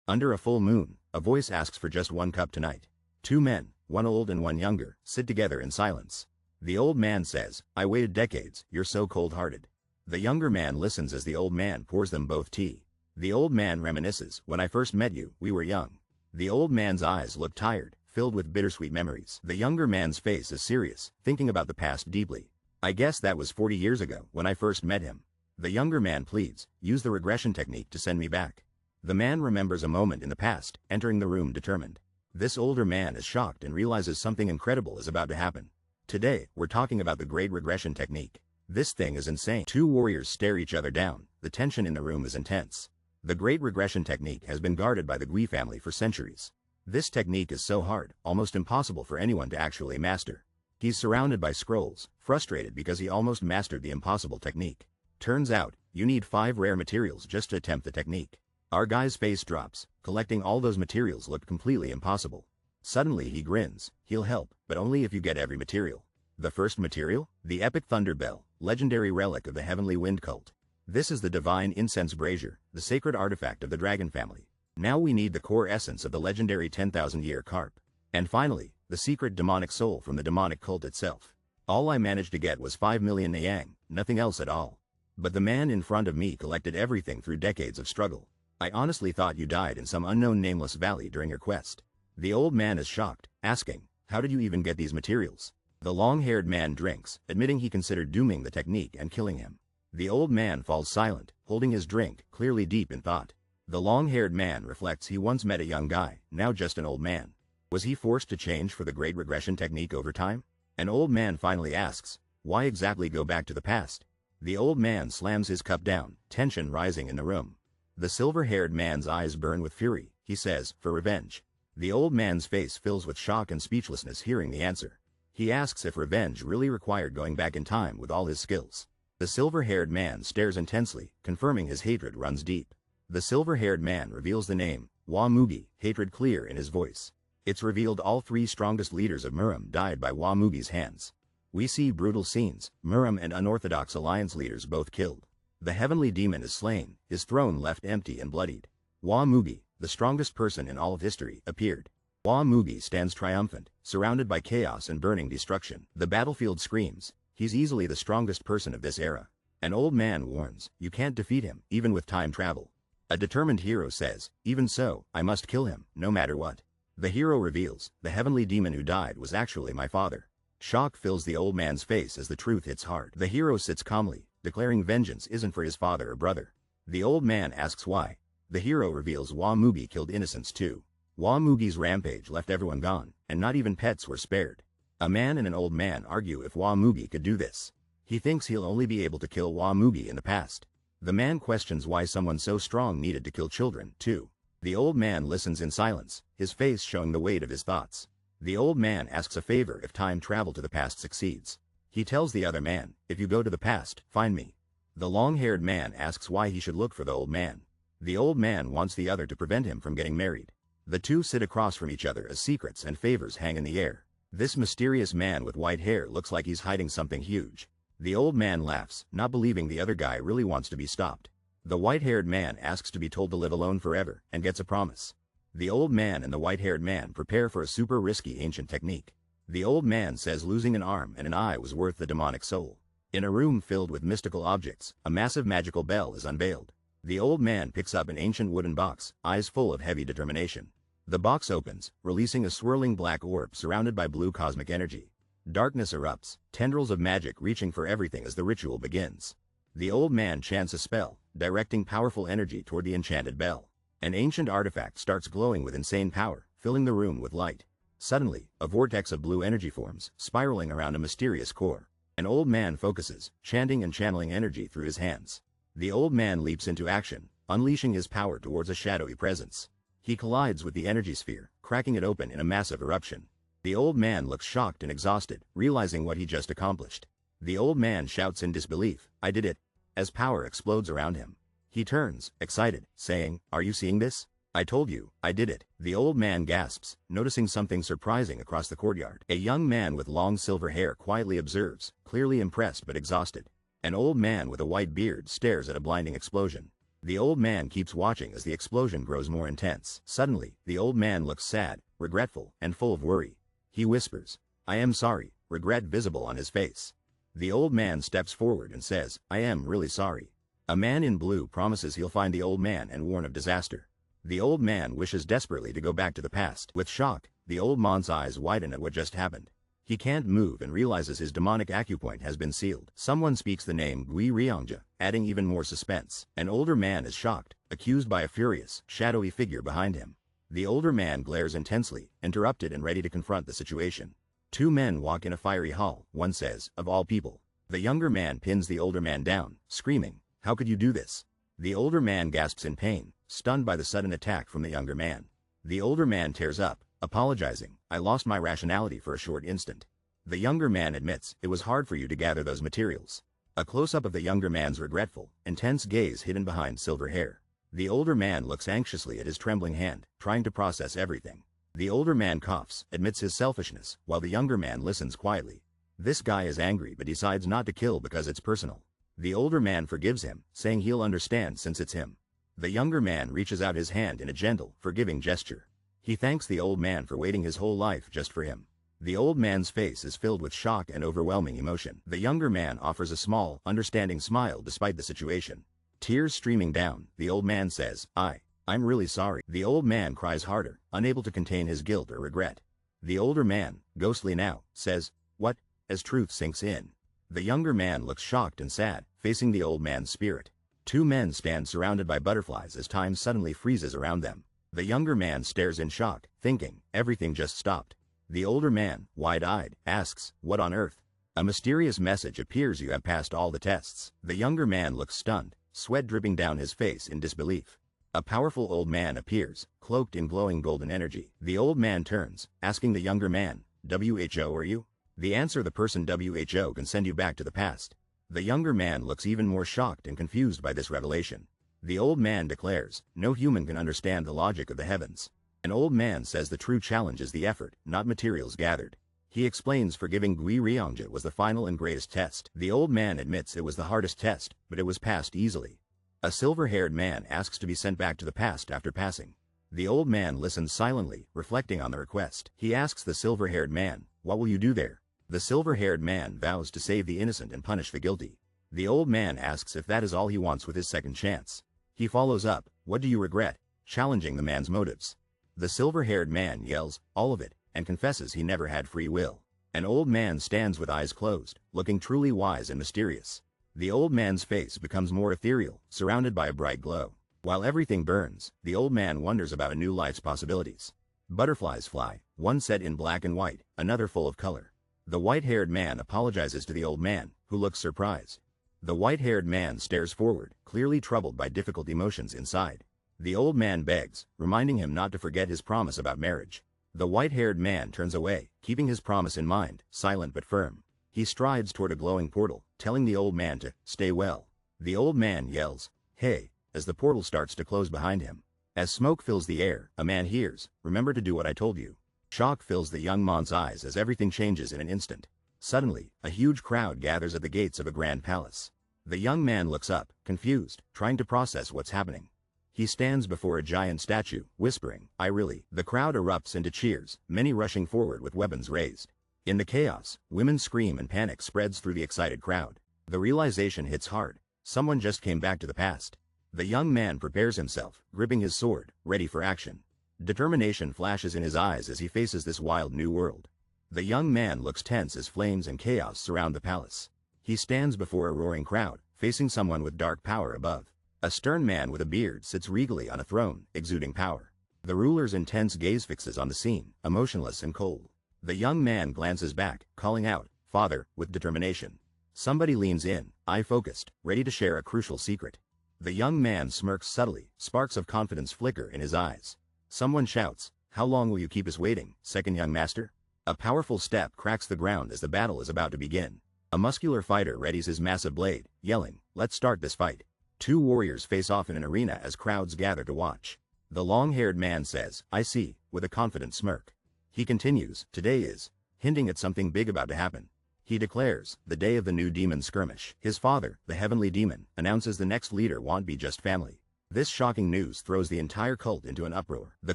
Under a full moon, a voice asks for just one cup tonight. Two men, one old and one younger, sit together in silence. The old man says, "I waited decades, you're so cold-hearted." The younger man listens as the old man pours them both tea. The old man reminisces, "When I first met you, we were young." The old man's eyes look tired, filled with bittersweet memories. The younger man's face is serious, thinking about the past deeply. "I guess that was 40 years ago, when I first met him." The younger man pleads, "Use the regression technique to send me back." The man remembers a moment in the past, entering the room determined. This older man is shocked and realizes something incredible is about to happen. "Today, we're talking about the great regression technique. This thing is insane." Two warriors stare each other down. The tension in the room is intense. The great regression technique has been guarded by the Gui family for centuries. This technique is so hard, almost impossible for anyone to actually master. He's surrounded by scrolls, frustrated because he almost mastered the impossible technique. Turns out, you need 5 rare materials just to attempt the technique. Our guy's face drops. Collecting all those materials looked completely impossible. Suddenly he grins. "He'll help, but only if you get every material." The first material? The epic thunder bell, legendary relic of the heavenly wind cult. This is the divine incense brazier, the sacred artifact of the dragon family. Now we need the core essence of the legendary 10,000-year carp. And finally, the secret demonic soul from the demonic cult itself. All I managed to get was 5 million Niang, nothing else at all. But the man in front of me collected everything through decades of struggle. I honestly thought you died in some unknown nameless valley during your quest. The old man is shocked, asking, "How did you even get these materials?" The long-haired man drinks, admitting he considered dooming the technique and killing him. The old man falls silent, holding his drink, clearly deep in thought. The long-haired man reflects he once met a young guy, now just an old man. Was he forced to change for the great regression technique over time? An old man finally asks, "Why exactly go back to the past?" The old man slams his cup down, tension rising in the room. The silver-haired man's eyes burn with fury. He says, "For revenge." The old man's face fills with shock and speechlessness hearing the answer. He asks if revenge really required going back in time with all his skills. The silver-haired man stares intensely, confirming his hatred runs deep. The silver-haired man reveals the name, Wa Mugi, hatred clear in his voice. It's revealed all 3 strongest leaders of Muram died by Wa Mugi's hands. We see brutal scenes, Muram and unorthodox alliance leaders both killed. The heavenly demon is slain, his throne left empty and bloodied. Wa Mugi, the strongest person in all of history, appeared. Wa Mugi stands triumphant, surrounded by chaos and burning destruction. The battlefield screams, "He's easily the strongest person of this era." An old man warns, "You can't defeat him, even with time travel." A determined hero says, "Even so, I must kill him, no matter what." The hero reveals, "The heavenly demon who died was actually my father." Shock fills the old man's face as the truth hits hard. The hero sits calmly, declaring vengeance isn't for his father or brother. The old man asks why. The hero reveals Wa Mugi killed innocents too. Wa Mugi's rampage left everyone gone, and not even pets were spared. A man and an old man argue if Wa Mugi could do this. He thinks he'll only be able to kill Wa Mugi in the past. The man questions why someone so strong needed to kill children, too. The old man listens in silence, his face showing the weight of his thoughts. The old man asks a favor if time travel to the past succeeds. He tells the other man, "If you go to the past, find me." The long-haired man asks why he should look for the old man. The old man wants the other to prevent him from getting married. The two sit across from each other as secrets and favors hang in the air. This mysterious man with white hair looks like he's hiding something huge. The old man laughs, not believing the other guy really wants to be stopped. The white-haired man asks to be told to live alone forever, and gets a promise. The old man and the white-haired man prepare for a super risky ancient technique. The old man says losing an arm and an eye was worth the demonic soul. In a room filled with mystical objects, a massive magical bell is unveiled. The old man picks up an ancient wooden box, eyes full of heavy determination. The box opens, releasing a swirling black orb surrounded by blue cosmic energy. Darkness erupts, tendrils of magic reaching for everything as the ritual begins. The old man chants a spell, directing powerful energy toward the enchanted bell. An ancient artifact starts glowing with insane power, filling the room with light. Suddenly, a vortex of blue energy forms, spiraling around a mysterious core. An old man focuses, chanting and channeling energy through his hands. The old man leaps into action, unleashing his power towards a shadowy presence. He collides with the energy sphere, cracking it open in a massive eruption. The old man looks shocked and exhausted, realizing what he just accomplished. The old man shouts in disbelief, "I did it," as power explodes around him. He turns, excited, saying, "Are you seeing this? I told you, I did it." The old man gasps, noticing something surprising across the courtyard. A young man with long silver hair quietly observes, clearly impressed but exhausted. An old man with a white beard stares at a blinding explosion. The old man keeps watching as the explosion grows more intense. Suddenly, the old man looks sad, regretful, and full of worry. He whispers, "I am sorry," regret visible on his face. The old man steps forward and says, "I am really sorry." A man in blue promises he'll find the old man and warn of disaster. The old man wishes desperately to go back to the past. With shock, the old man's eyes widen at what just happened. He can't move and realizes his demonic acupoint has been sealed. Someone speaks the name Gui Ryongja, adding even more suspense. An older man is shocked, accused by a furious, shadowy figure behind him. The older man glares intensely, interrupted and ready to confront the situation. Two men walk in a fiery hall. One says, "Of all people." The younger man pins the older man down, screaming, "How could you do this?" The older man gasps in pain, stunned by the sudden attack from the younger man. The older man tears up, apologizing, "I lost my rationality for a short instant." The younger man admits, "It was hard for you to gather those materials." A close-up of the younger man's regretful, intense gaze hidden behind silver hair. The older man looks anxiously at his trembling hand, trying to process everything. The older man coughs, admits his selfishness, while the younger man listens quietly. This guy is angry but decides not to kill because it's personal. The older man forgives him, saying he'll understand since it's him. The younger man reaches out his hand in a gentle, forgiving gesture. He thanks the old man for waiting his whole life just for him. The old man's face is filled with shock and overwhelming emotion. The younger man offers a small, understanding smile despite the situation. Tears streaming down, the old man says, I'm really sorry." The old man cries harder, unable to contain his guilt or regret. The older man, ghostly now, says, "What?" as truth sinks in. The younger man looks shocked and sad, facing the old man's spirit. Two men stand surrounded by butterflies as time suddenly freezes around them. The younger man stares in shock, thinking, everything just stopped. The older man, wide-eyed, asks, "What on earth?" A mysterious message appears: "You have passed all the tests." The younger man looks stunned, sweat dripping down his face in disbelief. A powerful old man appears, cloaked in glowing golden energy. The old man turns, asking the younger man, "WHO are you?" The answer: "The person WHO can send you back to the past." The younger man looks even more shocked and confused by this revelation. The old man declares, "No human can understand the logic of the heavens." An old man says the true challenge is the effort, not materials gathered. He explains forgiving Gui Ryongja was the final and greatest test. The old man admits it was the hardest test, but it was passed easily. A silver-haired man asks to be sent back to the past after passing. The old man listens silently, reflecting on the request. He asks the silver-haired man, "What will you do there?" The silver-haired man vows to save the innocent and punish the guilty. The old man asks if that is all he wants with his second chance. He follows up, "What do you regret?" challenging the man's motives. The silver-haired man yells, "All of it," and confesses he never had free will. An old man stands with eyes closed, looking truly wise and mysterious. The old man's face becomes more ethereal, surrounded by a bright glow. While everything burns, the old man wonders about a new life's possibilities. Butterflies fly, one set in black and white, another full of color. The white-haired man apologizes to the old man, who looks surprised. The white-haired man stares forward, clearly troubled by difficult emotions inside. The old man begs, reminding him not to forget his promise about marriage. The white-haired man turns away, keeping his promise in mind, silent but firm. He strides toward a glowing portal, telling the old man to stay well. The old man yells, "Hey," as the portal starts to close behind him. As smoke fills the air, a man hears, "Remember to do what I told you." Shock fills the young man's eyes as everything changes in an instant. Suddenly, a huge crowd gathers at the gates of a grand palace. The young man looks up, confused, trying to process what's happening. He stands before a giant statue, whispering, "I really." The crowd erupts into cheers, many rushing forward with weapons raised. In the chaos, women scream and panic spreads through the excited crowd. The realization hits hard. Someone just came back to the past. The young man prepares himself, gripping his sword, ready for action. Determination flashes in his eyes as he faces this wild new world. The young man looks tense as flames and chaos surround the palace. He stands before a roaring crowd, facing someone with dark power above. A stern man with a beard sits regally on a throne, exuding power. The ruler's intense gaze fixes on the scene, emotionless and cold. The young man glances back, calling out, "Father," with determination. Somebody leans in, eye-focused, ready to share a crucial secret. The young man smirks subtly, sparks of confidence flicker in his eyes. Someone shouts, "How long will you keep us waiting, second young master?" A powerful step cracks the ground as the battle is about to begin. A muscular fighter readies his massive blade, yelling, "Let's start this fight." Two warriors face off in an arena as crowds gather to watch. The long-haired man says, "I see," with a confident smirk. He continues, "Today is," hinting at something big about to happen. He declares, "The day of the new demon skirmish." His father, the heavenly demon, announces the next leader won't be just family. This shocking news throws the entire cult into an uproar. The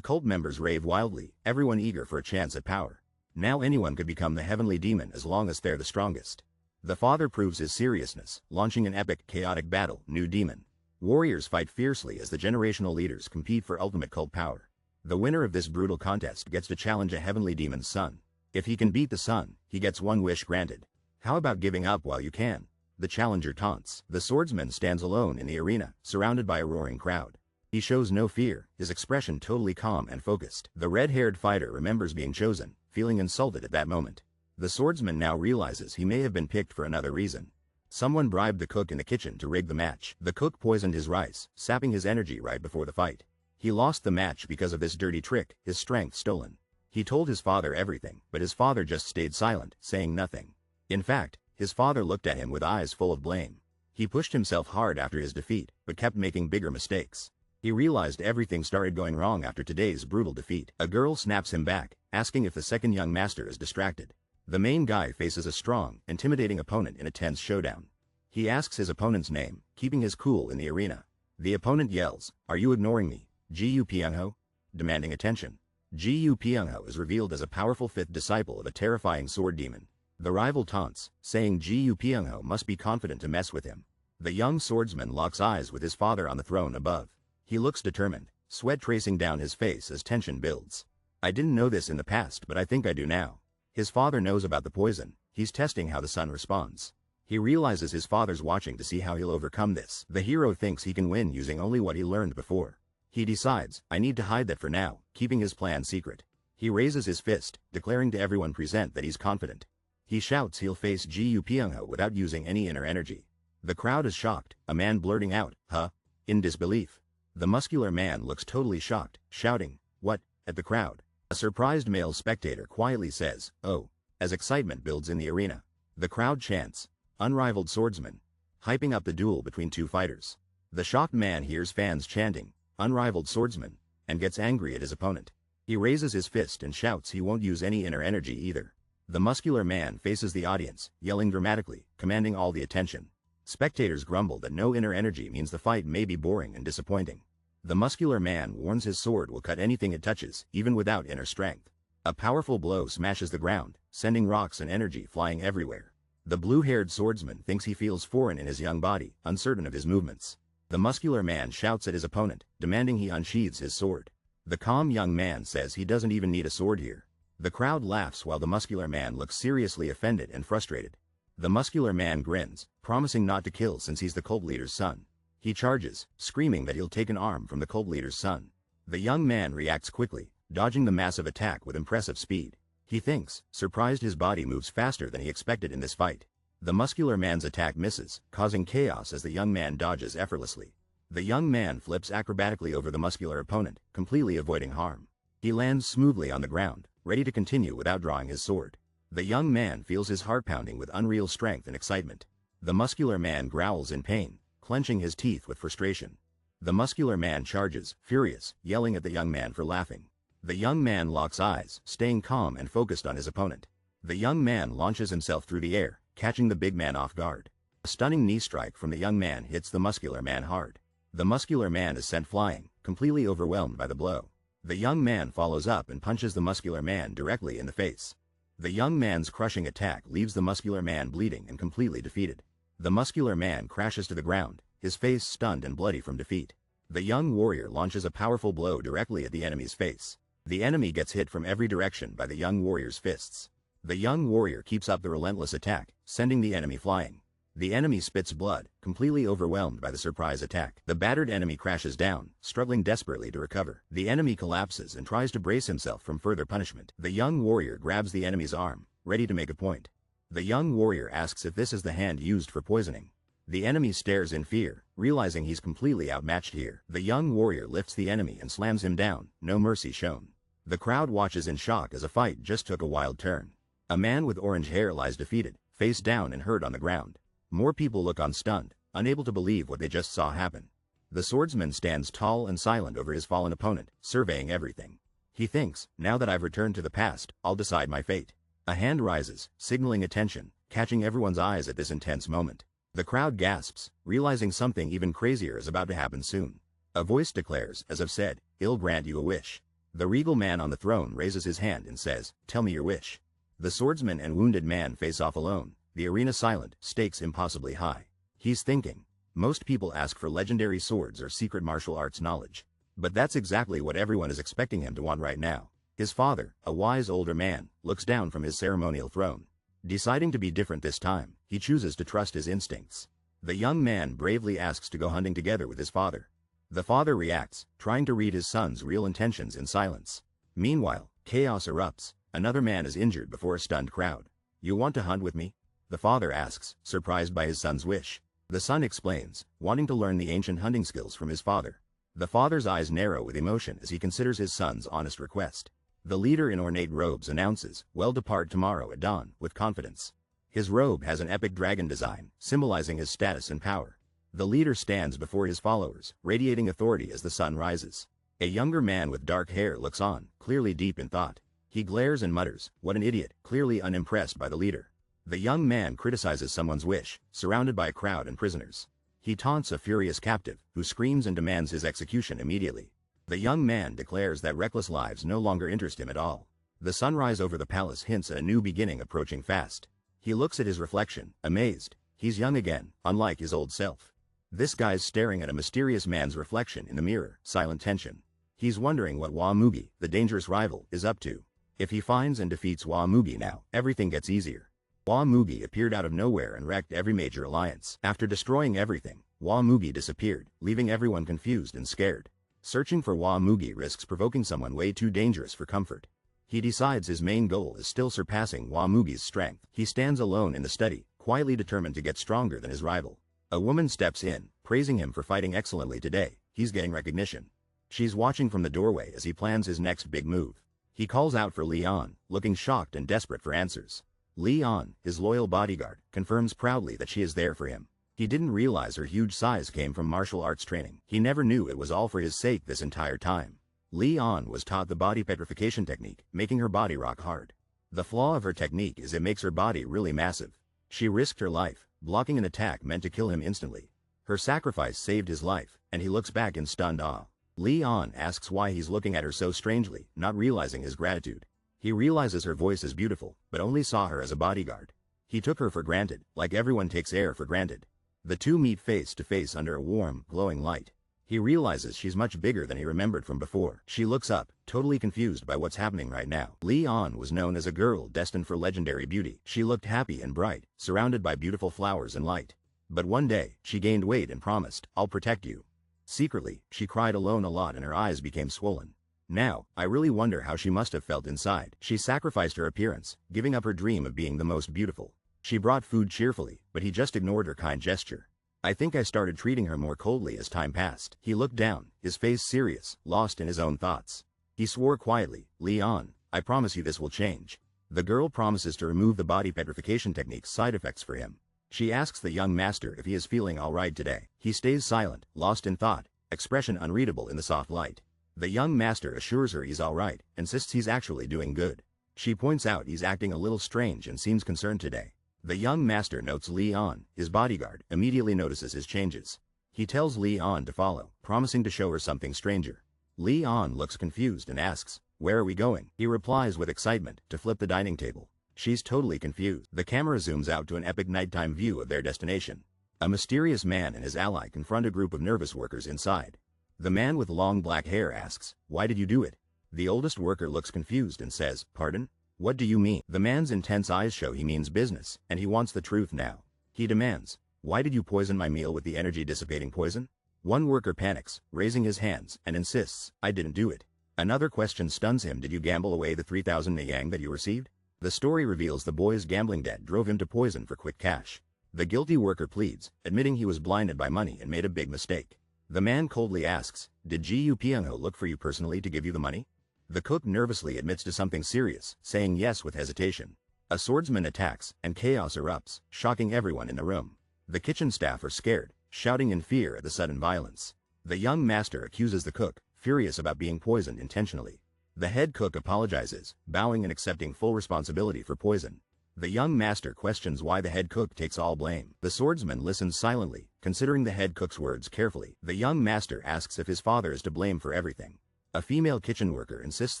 cult members rave wildly, everyone eager for a chance at power. Now anyone could become the heavenly demon as long as they're the strongest. The father proves his seriousness, launching an epic, chaotic battle, New Demon. Warriors fight fiercely as the generational leaders compete for ultimate cult power. The winner of this brutal contest gets to challenge a heavenly demon's son. If he can beat the son, he gets one wish granted. How about giving up while you can? The challenger taunts. The swordsman stands alone in the arena, surrounded by a roaring crowd. He shows no fear, his expression totally calm and focused. The red-haired fighter remembers being chosen, feeling insulted at that moment. The swordsman now realizes he may have been picked for another reason. Someone bribed the cook in the kitchen to rig the match. The cook poisoned his rice, sapping his energy right before the fight. He lost the match because of this dirty trick, his strength stolen. He told his father everything, but his father just stayed silent, saying nothing. In fact, his father looked at him with eyes full of blame. He pushed himself hard after his defeat, but kept making bigger mistakes. He realized everything started going wrong after today's brutal defeat. A girl snaps him back, asking if the second young master is distracted. The main guy faces a strong, intimidating opponent in a tense showdown. He asks his opponent's name, keeping his cool in the arena. The opponent yells, "Are you ignoring me, Gu Pyungho?" demanding attention. Gu Pyungho is revealed as a powerful fifth disciple of a terrifying sword demon. The rival taunts, saying Gu Pyungho must be confident to mess with him. The young swordsman locks eyes with his father on the throne above. He looks determined, sweat tracing down his face as tension builds. "I didn't know this in the past, but I think I do now." His father knows about the poison. He's testing how the son responds. He realizes his father's watching to see how he'll overcome this. The hero thinks he can win using only what he learned before. He decides, "I need to hide that for now," keeping his plan secret. He raises his fist, declaring to everyone present that he's confident. He shouts he'll face Gu Pyungho without using any inner energy. The crowd is shocked, a man blurting out, "Huh?" in disbelief. The muscular man looks totally shocked, shouting, "What?" at the crowd. A surprised male spectator quietly says, "Oh," as excitement builds in the arena. The crowd chants, "Unrivaled swordsman," hyping up the duel between two fighters. The shocked man hears fans chanting, "Unrivaled swordsman," and gets angry at his opponent. He raises his fist and shouts he won't use any inner energy either. The muscular man faces the audience, yelling dramatically, commanding all the attention. Spectators grumble that no inner energy means the fight may be boring and disappointing. The muscular man warns his sword will cut anything it touches, even without inner strength. A powerful blow smashes the ground, sending rocks and energy flying everywhere. The blue-haired swordsman thinks he feels foreign in his young body, uncertain of his movements. The muscular man shouts at his opponent, demanding he unsheathes his sword. The calm young man says he doesn't even need a sword here. The crowd laughs while the muscular man looks seriously offended and frustrated. The muscular man grins, promising not to kill since he's the cult leader's son. He charges, screaming that he'll take an arm from the cult leader's son. The young man reacts quickly, dodging the massive attack with impressive speed. He thinks, surprised his body moves faster than he expected in this fight. The muscular man's attack misses, causing chaos as the young man dodges effortlessly. The young man flips acrobatically over the muscular opponent, completely avoiding harm. He lands smoothly on the ground, ready to continue without drawing his sword. The young man feels his heart pounding with unreal strength and excitement. The muscular man growls in pain, clenching his teeth with frustration. The muscular man charges, furious, yelling at the young man for laughing. The young man locks eyes, staying calm and focused on his opponent. The young man launches himself through the air, catching the big man off guard. A stunning knee strike from the young man hits the muscular man hard. The muscular man is sent flying, completely overwhelmed by the blow. The young man follows up and punches the muscular man directly in the face. The young man's crushing attack leaves the muscular man bleeding and completely defeated. The muscular man crashes to the ground, his face stunned and bloody from defeat. The young warrior launches a powerful blow directly at the enemy's face. The enemy gets hit from every direction by the young warrior's fists. The young warrior keeps up the relentless attack, sending the enemy flying. The enemy spits blood, completely overwhelmed by the surprise attack. The battered enemy crashes down, struggling desperately to recover. The enemy collapses and tries to brace himself from further punishment. The young warrior grabs the enemy's arm, ready to make a point. The young warrior asks if this is the hand used for poisoning. The enemy stares in fear, realizing he's completely outmatched here. The young warrior lifts the enemy and slams him down, no mercy shown. The crowd watches in shock as a fight just took a wild turn. A man with orange hair lies defeated, face down and hurt on the ground. More people look on stunned, unable to believe what they just saw happen. The swordsman stands tall and silent over his fallen opponent, surveying everything. He thinks, now that I've returned to the past, I'll decide my fate. A hand rises, signaling attention, catching everyone's eyes at this intense moment. The crowd gasps, realizing something even crazier is about to happen soon. A voice declares, as I've said, "I'll grant you a wish." The regal man on the throne raises his hand and says, "Tell me your wish." The swordsman and wounded man face off alone, the arena silent, stakes impossibly high. He's thinking. Most people ask for legendary swords or secret martial arts knowledge. But that's exactly what everyone is expecting him to want right now. His father, a wise older man, looks down from his ceremonial throne. Deciding to be different this time, he chooses to trust his instincts. The young man bravely asks to go hunting together with his father. The father reacts, trying to read his son's real intentions in silence. Meanwhile, chaos erupts. Another man is injured before a stunned crowd. "You want to hunt with me?" the father asks, surprised by his son's wish. The son explains, wanting to learn the ancient hunting skills from his father. The father's eyes narrow with emotion as he considers his son's honest request. The leader in ornate robes announces, "Well, depart tomorrow at dawn," with confidence. His robe has an epic dragon design, symbolizing his status and power. The leader stands before his followers, radiating authority as the sun rises. A younger man with dark hair looks on, clearly deep in thought. He glares and mutters, "What an idiot," clearly unimpressed by the leader. The young man criticizes someone's wish, surrounded by a crowd and prisoners. He taunts a furious captive, who screams and demands his execution immediately. The young man declares that reckless lives no longer interest him at all. The sunrise over the palace hints at a new beginning approaching fast. He looks at his reflection, amazed. He's young again, unlike his old self. This guy's staring at a mysterious man's reflection in the mirror, silent tension. He's wondering what Wamugi, the dangerous rival, is up to. If he finds and defeats Wamugi now, everything gets easier. Wamugi appeared out of nowhere and wrecked every major alliance. After destroying everything, Wamugi disappeared, leaving everyone confused and scared. Searching for Wamugi risks provoking someone way too dangerous for comfort. He decides his main goal is still surpassing Wamugi's strength. He stands alone in the study, quietly determined to get stronger than his rival. A woman steps in, praising him for fighting excellently today. He's getting recognition. She's watching from the doorway as he plans his next big move. He calls out for Leon, looking shocked and desperate for answers. Leon, his loyal bodyguard, confirms proudly that she is there for him. He didn't realize her huge size came from martial arts training. He never knew it was all for his sake this entire time. Leon was taught the body petrification technique, making her body rock hard. The flaw of her technique is it makes her body really massive. She risked her life, blocking an attack meant to kill him instantly. Her sacrifice saved his life, and he looks back in stunned awe. Leon asks why he's looking at her so strangely, not realizing his gratitude. He realizes her voice is beautiful, but only saw her as a bodyguard. He took her for granted, like everyone takes air for granted. The two meet face to face under a warm, glowing light. He realizes she's much bigger than he remembered from before. She looks up, totally confused by what's happening right now. Leon was known as a girl destined for legendary beauty. She looked happy and bright, surrounded by beautiful flowers and light. But one day, she gained weight and promised, "I'll protect you." Secretly, she cried alone a lot and her eyes became swollen. Now, I really wonder how she must have felt inside. She sacrificed her appearance, giving up her dream of being the most beautiful. She brought food cheerfully, but he just ignored her kind gesture. I think I started treating her more coldly as time passed. He looked down, his face serious, lost in his own thoughts. He swore quietly, "Leon, I promise you this will change." The girl promises to remove the body petrification technique's side effects for him. She asks the young master if he is feeling all right today. He stays silent, lost in thought, expression unreadable in the soft light. The young master assures her he's all right, insists he's actually doing good. She points out he's acting a little strange and seems concerned today. The young master notes Leon, his bodyguard, immediately notices his changes. He tells Leon to follow, promising to show her something stranger. Leon looks confused and asks, "Where are we going?" He replies with excitement, to flip the dining table. She's totally confused. The camera zooms out to an epic nighttime view of their destination. A mysterious man and his ally confront a group of nervous workers inside. The man with long black hair asks, "Why did you do it?" The oldest worker looks confused and says, "Pardon? What do you mean?" The man's intense eyes show he means business, and he wants the truth now. He demands, "Why did you poison my meal with the energy-dissipating poison?" One worker panics, raising his hands, and insists, "I didn't do it." Another question stuns him, "Did you gamble away the 3,000 yang that you received?" The story reveals the boy's gambling debt drove him to poison for quick cash. The guilty worker pleads, admitting he was blinded by money and made a big mistake. The man coldly asks, "Did Jiu Pianho look for you personally to give you the money?" The cook nervously admits to something serious, saying yes with hesitation. A swordsman attacks, and chaos erupts, shocking everyone in the room. The kitchen staff are scared, shouting in fear at the sudden violence. The young master accuses the cook, furious about being poisoned intentionally. The head cook apologizes, bowing and accepting full responsibility for poison. The young master questions why the head cook takes all blame. The swordsman listens silently, considering the head cook's words carefully. The young master asks if his father is to blame for everything. A female kitchen worker insists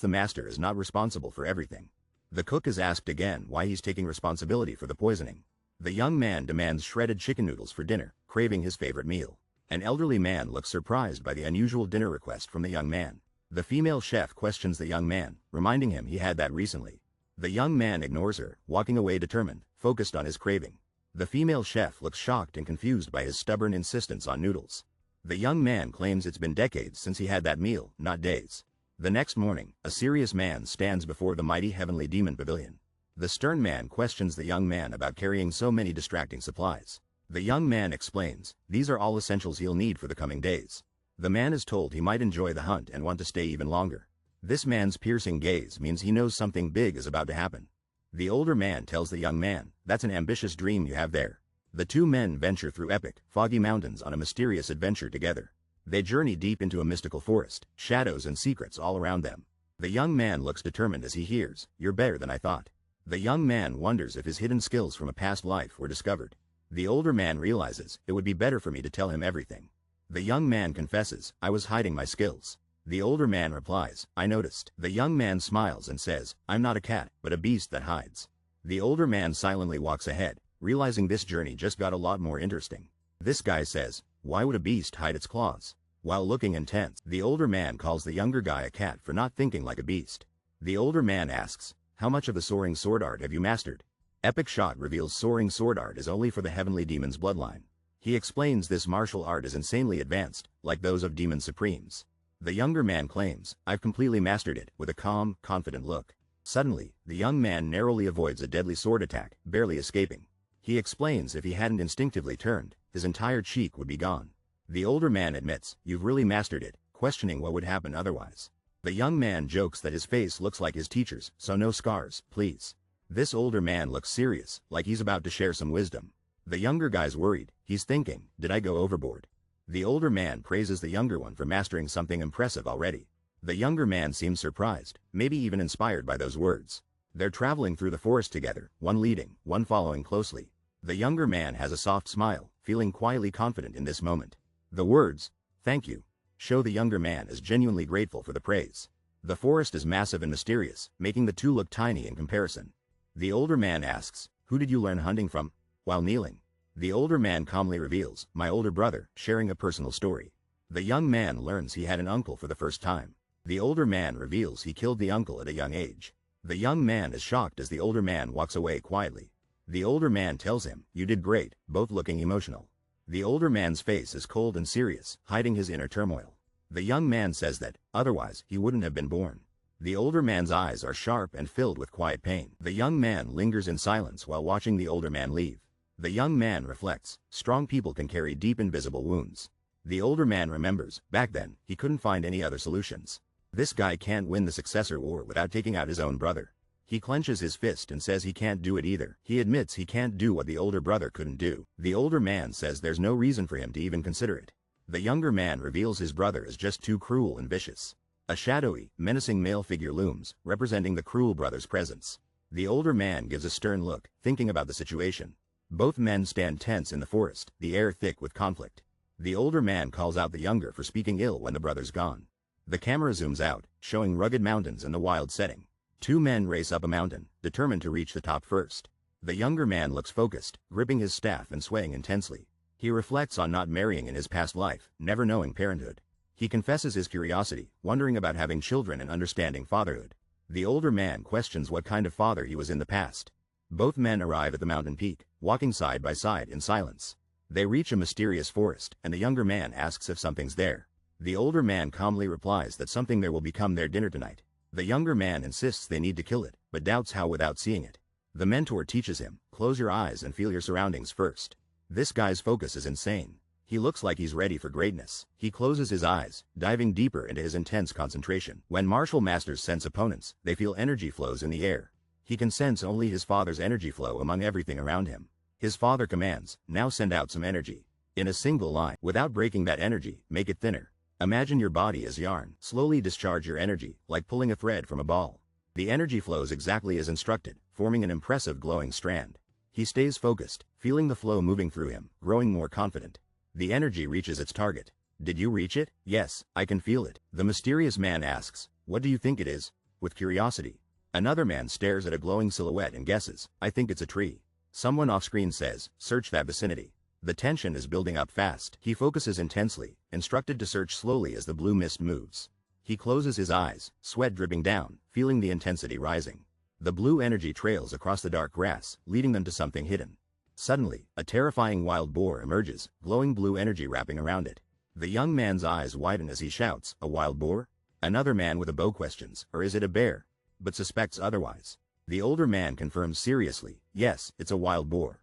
the master is not responsible for everything. The cook is asked again why he's taking responsibility for the poisoning. The young man demands shredded chicken noodles for dinner, craving his favorite meal. An elderly man looks surprised by the unusual dinner request from the young man. The female chef questions the young man, reminding him he had that recently. The young man ignores her, walking away determined, focused on his craving. The female chef looks shocked and confused by his stubborn insistence on noodles. The young man claims it's been decades since he had that meal, not days. The next morning, a serious man stands before the mighty heavenly demon pavilion. The stern man questions the young man about carrying so many distracting supplies. The young man explains, these are all essentials he'll need for the coming days. The man is told he might enjoy the hunt and want to stay even longer. This man's piercing gaze means he knows something big is about to happen. The older man tells the young man, that's an ambitious dream you have there. The two men venture through epic, foggy mountains on a mysterious adventure together. They journey deep into a mystical forest, shadows and secrets all around them. The young man looks determined as he hears, you're better than I thought. The young man wonders if his hidden skills from a past life were discovered. The older man realizes, it would be better for me to tell him everything. The young man confesses, I was hiding my skills. The older man replies, I noticed. The young man smiles and says, I'm not a cat, but a beast that hides. The older man silently walks ahead, realizing this journey just got a lot more interesting. This guy says, why would a beast hide its claws? While looking intense, the older man calls the younger guy a cat for not thinking like a beast. The older man asks, how much of the soaring sword art have you mastered? Epic Shot reveals soaring sword art is only for the heavenly demon's bloodline. He explains this martial art is insanely advanced, like those of demon supremes. The younger man claims, I've completely mastered it, with a calm, confident look. Suddenly, the young man narrowly avoids a deadly sword attack, barely escaping. He explains if he hadn't instinctively turned, his entire cheek would be gone. The older man admits, you've really mastered it, questioning what would happen otherwise. The young man jokes that his face looks like his teacher's, so no scars, please. This older man looks serious, like he's about to share some wisdom. The younger guy's worried, he's thinking, did I go overboard? The older man praises the younger one for mastering something impressive already. The younger man seems surprised, maybe even inspired by those words. They're traveling through the forest together, one leading, one following closely. The younger man has a soft smile, feeling quietly confident in this moment. The words, thank you, show the younger man is genuinely grateful for the praise. The forest is massive and mysterious, making the two look tiny in comparison. The older man asks, who did you learn hunting from? While kneeling, the older man calmly reveals, my older brother, sharing a personal story. The young man learns he had an uncle for the first time. The older man reveals he killed the uncle at a young age. The young man is shocked as the older man walks away quietly. The older man tells him, you did great, both looking emotional. The older man's face is cold and serious, hiding his inner turmoil. The young man says that, otherwise, he wouldn't have been born. The older man's eyes are sharp and filled with quiet pain. The young man lingers in silence while watching the older man leave. The young man reflects, strong people can carry deep invisible wounds. The older man remembers, back then, he couldn't find any other solutions. This guy can't win the successor war without taking out his own brother. He clenches his fist and says he can't do it either. He admits he can't do what the older brother couldn't do. The older man says there's no reason for him to even consider it. The younger man reveals his brother is just too cruel and vicious. A shadowy, menacing male figure looms, representing the cruel brother's presence. The older man gives a stern look, thinking about the situation. Both men stand tense in the forest, the air thick with conflict. The older man calls out the younger for speaking ill when the brother's gone. The camera zooms out, showing rugged mountains and the wild setting. Two men race up a mountain, determined to reach the top first. The younger man looks focused, gripping his staff and swaying intensely. He reflects on not marrying in his past life, never knowing parenthood. He confesses his curiosity, wondering about having children and understanding fatherhood. The older man questions what kind of father he was in the past. Both men arrive at the mountain peak, walking side by side in silence. They reach a mysterious forest, and the younger man asks if something's there. The older man calmly replies that something there will become their dinner tonight. The younger man insists they need to kill it, but doubts how without seeing it. The mentor teaches him, close your eyes and feel your surroundings first. This guy's focus is insane. He looks like he's ready for greatness. He closes his eyes, diving deeper into his intense concentration. When martial masters sense opponents, they feel energy flows in the air. He can sense only his father's energy flow among everything around him. His father commands, now send out some energy. In a single line, without breaking that energy, make it thinner. Imagine your body as yarn. Slowly discharge your energy, like pulling a thread from a ball. The energy flows exactly as instructed, forming an impressive glowing strand. He stays focused, feeling the flow moving through him, growing more confident. The energy reaches its target. Did you reach it? Yes, I can feel it. The mysterious man asks, what do you think it is? With curiosity. Another man stares at a glowing silhouette and guesses, I think it's a tree. Someone off-screen says, search that vicinity. The tension is building up fast. He focuses intensely, instructed to search slowly as the blue mist moves. He closes his eyes, sweat dripping down, feeling the intensity rising. The blue energy trails across the dark grass, leading them to something hidden. Suddenly, a terrifying wild boar emerges, glowing blue energy wrapping around it. The young man's eyes widen as he shouts, a wild boar? Another man with a bow questions, or is it a bear? But suspects otherwise. The older man confirms seriously, yes, it's a wild boar.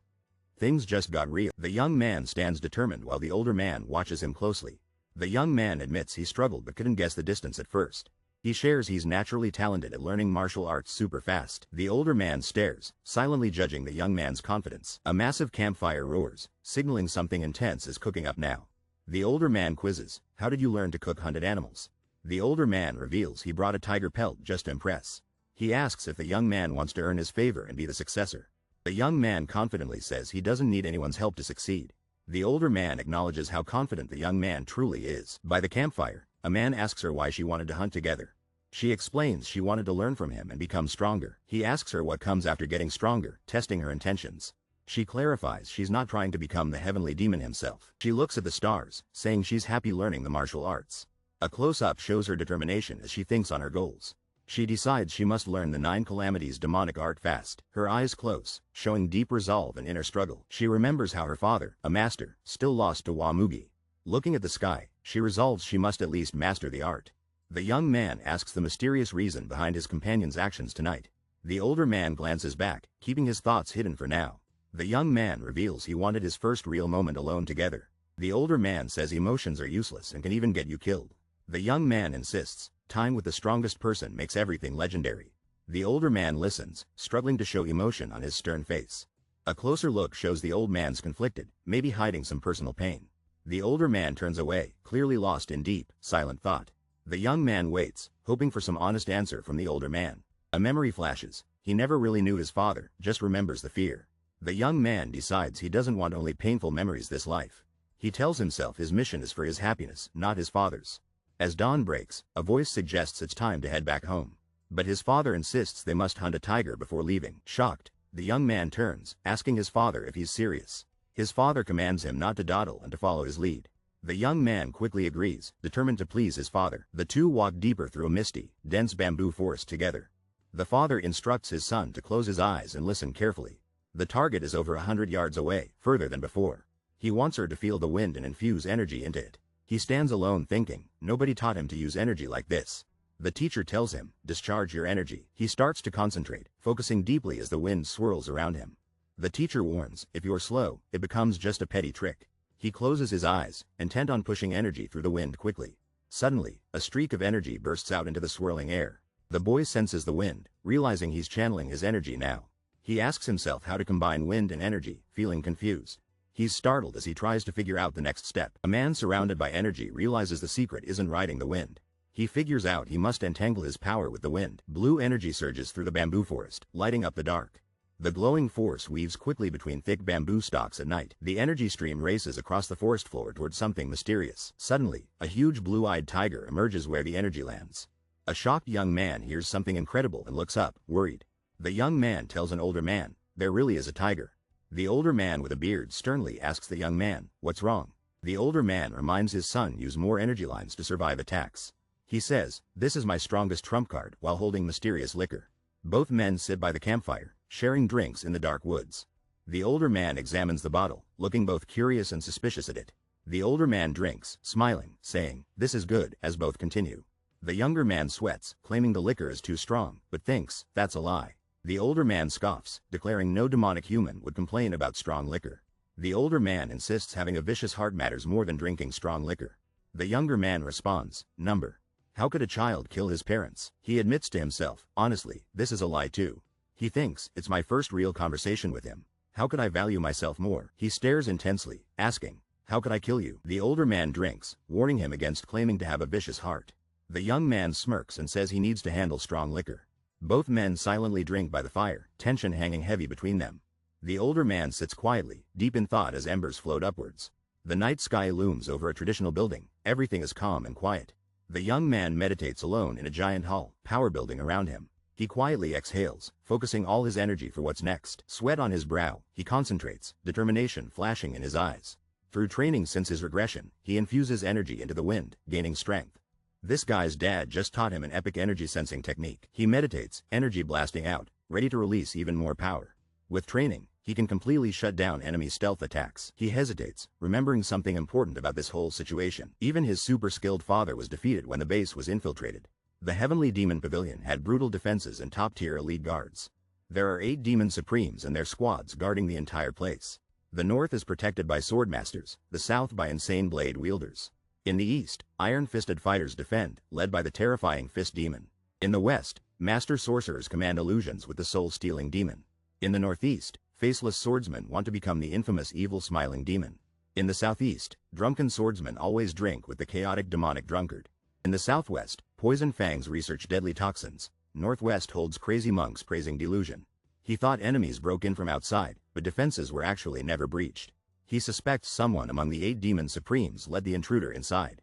Things just got real. The young man stands determined while the older man watches him closely. The young man admits he struggled but couldn't guess the distance at first. He shares he's naturally talented at learning martial arts super fast. The older man stares, silently judging the young man's confidence. A massive campfire roars, signaling something intense is cooking up now. The older man quizzes, how did you learn to cook hunted animals? The older man reveals he brought a tiger pelt just to impress. He asks if the young man wants to earn his favor and be the successor. The young man confidently says he doesn't need anyone's help to succeed. The older man acknowledges how confident the young man truly is. By the campfire, a man asks her why she wanted to hunt together. She explains she wanted to learn from him and become stronger. He asks her what comes after getting stronger, testing her intentions. She clarifies she's not trying to become the heavenly demon himself. She looks at the stars, saying she's happy learning the martial arts. A close-up shows her determination as she thinks on her goals. She decides she must learn the 9 calamities demonic art fast. Her eyes close, showing deep resolve and inner struggle. She remembers how her father, a master, still lost to Wamugi. Looking at the sky, she resolves she must at least master the art. The young man asks the mysterious reason behind his companion's actions tonight. The older man glances back, keeping his thoughts hidden for now. The young man reveals he wanted his first real moment alone together. The older man says emotions are useless and can even get you killed. The young man insists, time with the strongest person makes everything legendary. The older man listens, struggling to show emotion on his stern face. A closer look shows the old man's conflicted, maybe hiding some personal pain. The older man turns away, clearly lost in deep, silent thought. The young man waits, hoping for some honest answer from the older man. A memory flashes. He never really knew his father, just remembers the fear. The young man decides he doesn't want only painful memories this life. He tells himself his mission is for his happiness, not his father's. As dawn breaks, a voice suggests it's time to head back home. But his father insists they must hunt a tiger before leaving. Shocked, the young man turns, asking his father if he's serious. His father commands him not to dawdle and to follow his lead. The young man quickly agrees, determined to please his father. The two walk deeper through a misty, dense bamboo forest together. The father instructs his son to close his eyes and listen carefully. The target is over 100 yards away, further than before. He wants her to feel the wind and infuse energy into it. He stands alone thinking, nobody taught him to use energy like this. The teacher tells him, discharge your energy. He starts to concentrate, focusing deeply as the wind swirls around him. The teacher warns, if you're slow, it becomes just a petty trick. He closes his eyes, intent on pushing energy through the wind quickly. Suddenly, a streak of energy bursts out into the swirling air. The boy senses the wind, realizing he's channeling his energy now. He asks himself how to combine wind and energy, feeling confused. He's startled as he tries to figure out the next step. A man surrounded by energy realizes the secret isn't riding the wind. He figures out he must entangle his power with the wind. Blue energy surges through the bamboo forest, lighting up the dark. The glowing force weaves quickly between thick bamboo stalks at night. The energy stream races across the forest floor toward something mysterious. Suddenly, a huge blue-eyed tiger emerges where the energy lands. A shocked young man hears something incredible and looks up, worried. The young man tells an older man, there really is a tiger. The older man with a beard sternly asks the young man, what's wrong? The older man reminds his son use more energy lines to survive attacks. He says, this is my strongest trump card, while holding mysterious liquor. Both men sit by the campfire, sharing drinks in the dark woods. The older man examines the bottle, looking both curious and suspicious at it. The older man drinks, smiling, saying, this is good, as both continue. The younger man sweats, claiming the liquor is too strong, but thinks, that's a lie. The older man scoffs, declaring no demonic human would complain about strong liquor. The older man insists having a vicious heart matters more than drinking strong liquor. The younger man responds, number. How could a child kill his parents? He admits to himself, honestly, this is a lie too. He thinks, it's my first real conversation with him. How could I value myself more? He stares intensely, asking, how could I kill you? The older man drinks, warning him against claiming to have a vicious heart. The young man smirks and says he needs to handle strong liquor. Both men silently drink by the fire, tension hanging heavy between them. The older man sits quietly, deep in thought as embers float upwards. The night sky looms over a traditional building, everything is calm and quiet. The young man meditates alone in a giant hall, power building around him. He quietly exhales, focusing all his energy for what's next. Sweat on his brow, he concentrates, determination flashing in his eyes. Through training since his regression, he infuses energy into the wind, gaining strength. This guy's dad just taught him an epic energy sensing technique. He meditates, energy blasting out, ready to release even more power. With training, he can completely shut down enemy stealth attacks. He hesitates, remembering something important about this whole situation. Even his super skilled father was defeated when the base was infiltrated. The Heavenly Demon Pavilion had brutal defenses and top-tier elite guards. There are 8 Demon Supremes and their squads guarding the entire place. The north is protected by swordmasters, the south by insane blade wielders. In the east, iron-fisted fighters defend, led by the terrifying Fist Demon. In the west, master sorcerers command illusions with the soul-stealing demon. In the northeast, faceless swordsmen want to become the infamous evil smiling demon. In the southeast, drunken swordsmen always drink with the chaotic demonic drunkard. In the southwest, poison fangs research deadly toxins. Northwest holds crazy monks praising delusion. He thought enemies broke in from outside, but defenses were actually never breached. He suspects someone among the 8 Demon Supremes led the intruder inside.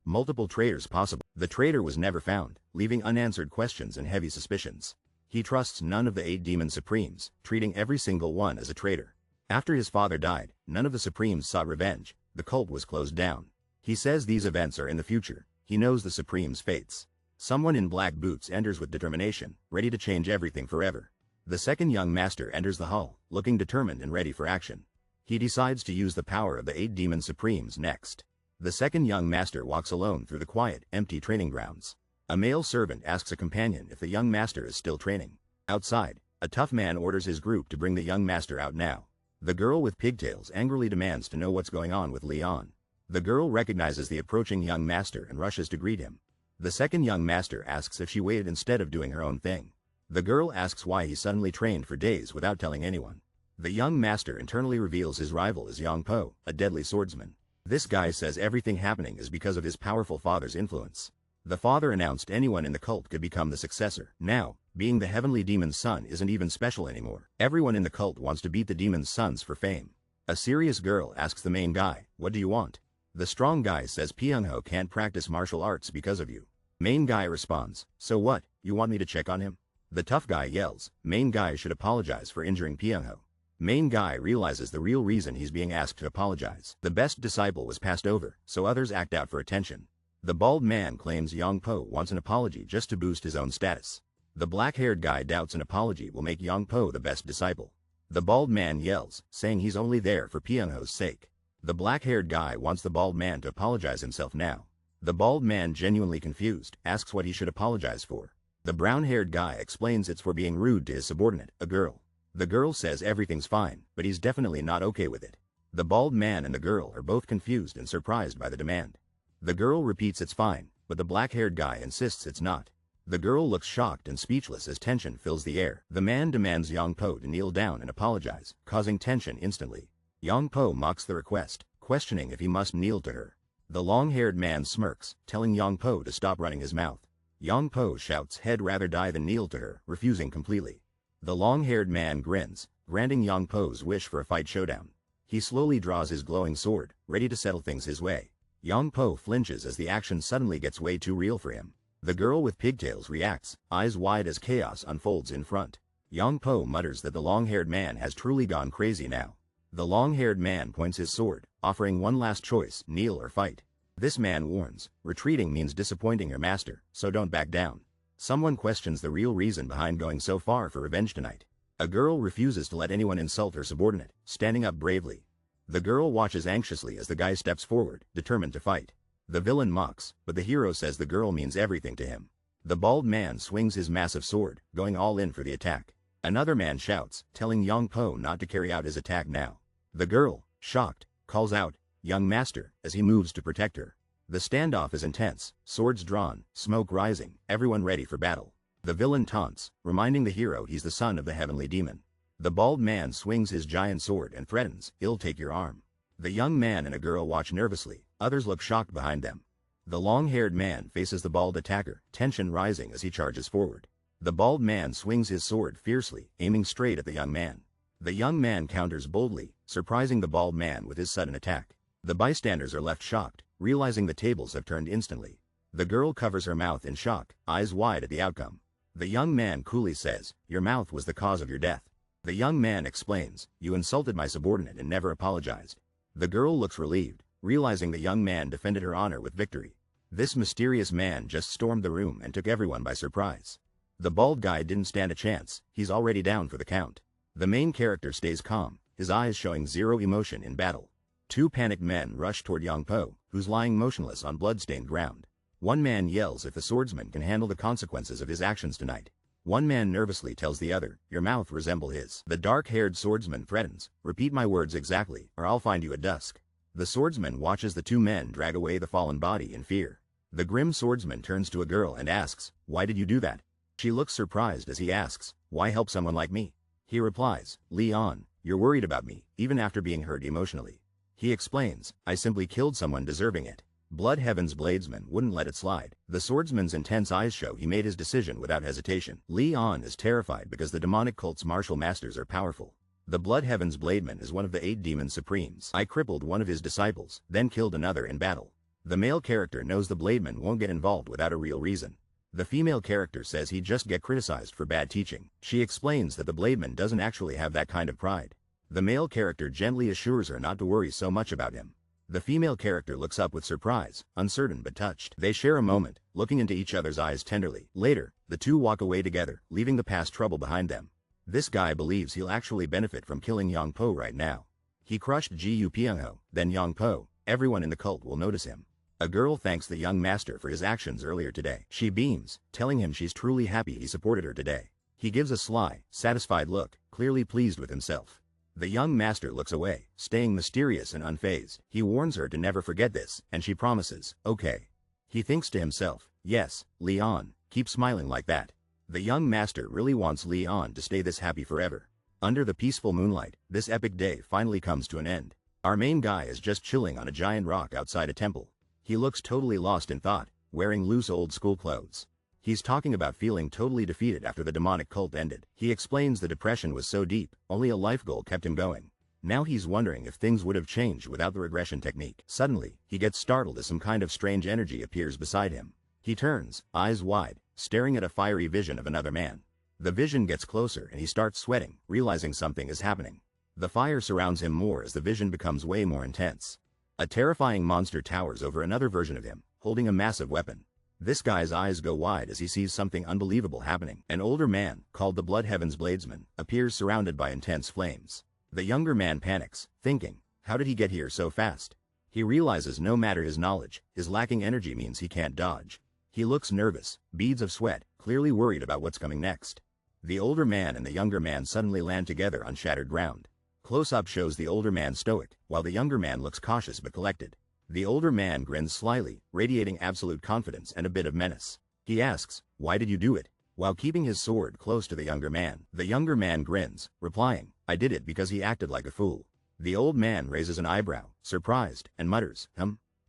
Multiple traitors possible. The traitor was never found, leaving unanswered questions and heavy suspicions. He trusts none of the 8 Demon Supremes, treating every single one as a traitor. After his father died, none of the Supremes sought revenge. The cult was closed down. He says these events are in the future. He knows the Supremes' fates. Someone in black boots enters with determination, ready to change everything forever. The second young master enters the hall, looking determined and ready for action. He decides to use the power of the 8 Demon Supremes next. The second young master walks alone through the quiet, empty training grounds. A male servant asks a companion if the young master is still training. Outside, a tough man orders his group to bring the young master out now. The girl with pigtails angrily demands to know what's going on with Leon. The girl recognizes the approaching young master and rushes to greet him. The second young master asks if she waited instead of doing her own thing. The girl asks why he suddenly trained for days without telling anyone. The young master internally reveals his rival is Yongpo, a deadly swordsman. This guy says everything happening is because of his powerful father's influence. The father announced anyone in the cult could become the successor. Now, being the heavenly demon's son isn't even special anymore. Everyone in the cult wants to beat the demon's sons for fame. A serious girl asks the main guy, "What do you want?" The strong guy says Pyungho can't practice martial arts because of you. Main guy responds, "So what, you want me to check on him?" The tough guy yells, "Main guy should apologize for injuring Pyungho." Main guy realizes the real reason he's being asked to apologize. The best disciple was passed over, so others act out for attention. The bald man claims Yongpo wants an apology just to boost his own status. The black-haired guy doubts an apology will make Yongpo the best disciple. The bald man yells, saying he's only there for Pyungho's sake. The black-haired guy wants the bald man to apologize himself now. The bald man, genuinely confused, asks what he should apologize for. The brown-haired guy explains it's for being rude to his subordinate, a girl. The girl says everything's fine, but he's definitely not okay with it. The bald man and the girl are both confused and surprised by the demand. The girl repeats it's fine, but the black-haired guy insists it's not. The girl looks shocked and speechless as tension fills the air. The man demands Yongpo to kneel down and apologize, causing tension instantly. Yongpo mocks the request, questioning if he must kneel to her. The long-haired man smirks, telling Yongpo to stop running his mouth. Yongpo shouts he'd rather die than kneel to her, refusing completely. The long-haired man grins, granting Yongpo's wish for a fight showdown. He slowly draws his glowing sword, ready to settle things his way. Yongpo flinches as the action suddenly gets way too real for him. The girl with pigtails reacts, eyes wide as chaos unfolds in front. Yongpo mutters that the long-haired man has truly gone crazy now. The long-haired man points his sword, offering one last choice, kneel or fight. This man warns, retreating means disappointing your master, so don't back down. Someone questions the real reason behind going so far for revenge tonight. A girl refuses to let anyone insult her subordinate, standing up bravely. The girl watches anxiously as the guy steps forward, determined to fight. The villain mocks, but the hero says the girl means everything to him. The bald man swings his massive sword, going all in for the attack. Another man shouts, telling Yongpo not to carry out his attack now. The girl, shocked, calls out, "Young master," as he moves to protect her. The standoff is intense, swords drawn, smoke rising, everyone ready for battle. The villain taunts, reminding the hero he's the son of the heavenly demon. The bald man swings his giant sword and threatens, "He'll take your arm." The young man and a girl watch nervously, others look shocked behind them. The long-haired man faces the bald attacker, tension rising as he charges forward. The bald man swings his sword fiercely, aiming straight at the young man. The young man counters boldly, surprising the bald man with his sudden attack. The bystanders are left shocked, realizing the tables have turned instantly. The girl covers her mouth in shock, eyes wide at the outcome. The young man coolly says, "Your mouth was the cause of your death." The young man explains, "You insulted my subordinate and never apologized." The girl looks relieved, realizing the young man defended her honor with victory. This mysterious man just stormed the room and took everyone by surprise. The bald guy didn't stand a chance, he's already down for the count. The main character stays calm, his eyes showing zero emotion in battle. Two panicked men rush toward Yongpo, who's lying motionless on blood-stained ground. One man yells if the swordsman can handle the consequences of his actions tonight. One man nervously tells the other, "Your mouth resembles his." The dark-haired swordsman threatens, "Repeat my words exactly, or I'll find you at dusk." The swordsman watches the two men drag away the fallen body in fear. The grim swordsman turns to a girl and asks, "Why did you do that?" She looks surprised as he asks, "Why help someone like me?" He replies, "Leon, you're worried about me, even after being hurt emotionally." He explains, "I simply killed someone deserving it." Blood Heaven's bladesman wouldn't let it slide. The swordsman's intense eyes show he made his decision without hesitation. Leon is terrified because the demonic cult's martial masters are powerful. The Blood Heaven's blademan is one of the 8 demon supremes. I crippled one of his disciples, then killed another in battle. The male character knows the blademan won't get involved without a real reason. The female character says he'd just get criticized for bad teaching. She explains that the blademan doesn't actually have that kind of pride. The male character gently assures her not to worry so much about him. The female character looks up with surprise, uncertain but touched. They share a moment, looking into each other's eyes tenderly. Later, the two walk away together, leaving the past trouble behind them. This guy believes he'll actually benefit from killing Yongpo right now. He crushed Gu Pyongho, then Yongpo. Everyone in the cult will notice him. A girl thanks the young master for his actions earlier today. She beams, telling him she's truly happy he supported her today. He gives a sly, satisfied look, clearly pleased with himself. The young master looks away, staying mysterious and unfazed. He warns her to never forget this, and she promises, "Okay." He thinks to himself, "Yes, Leon, keep smiling like that." The young master really wants Leon to stay this happy forever. Under the peaceful moonlight, this epic day finally comes to an end. Our main guy is just chilling on a giant rock outside a temple. He looks totally lost in thought, wearing loose old school clothes. He's talking about feeling totally defeated after the demonic cult ended. He explains the depression was so deep, only a life goal kept him going. Now he's wondering if things would have changed without the regression technique. Suddenly, he gets startled as some kind of strange energy appears beside him. He turns, eyes wide, staring at a fiery vision of another man. The vision gets closer and he starts sweating, realizing something is happening. The fire surrounds him more as the vision becomes way more intense. A terrifying monster towers over another version of him, holding a massive weapon. This guy's eyes go wide as he sees something unbelievable happening. An older man, called the Blood Heaven's bladesman, appears surrounded by intense flames. The younger man panics, thinking, how did he get here so fast? He realizes no matter his knowledge, his lacking energy means he can't dodge. He looks nervous, beads of sweat, clearly worried about what's coming next. The older man and the younger man suddenly land together on shattered ground. Close-up shows the older man stoic, while the younger man looks cautious but collected. The older man grins slyly, radiating absolute confidence and a bit of menace. He asks, "Why did you do it?" while keeping his sword close to the younger man. The younger man grins, replying, "I did it because he acted like a fool." The old man raises an eyebrow, surprised, and mutters,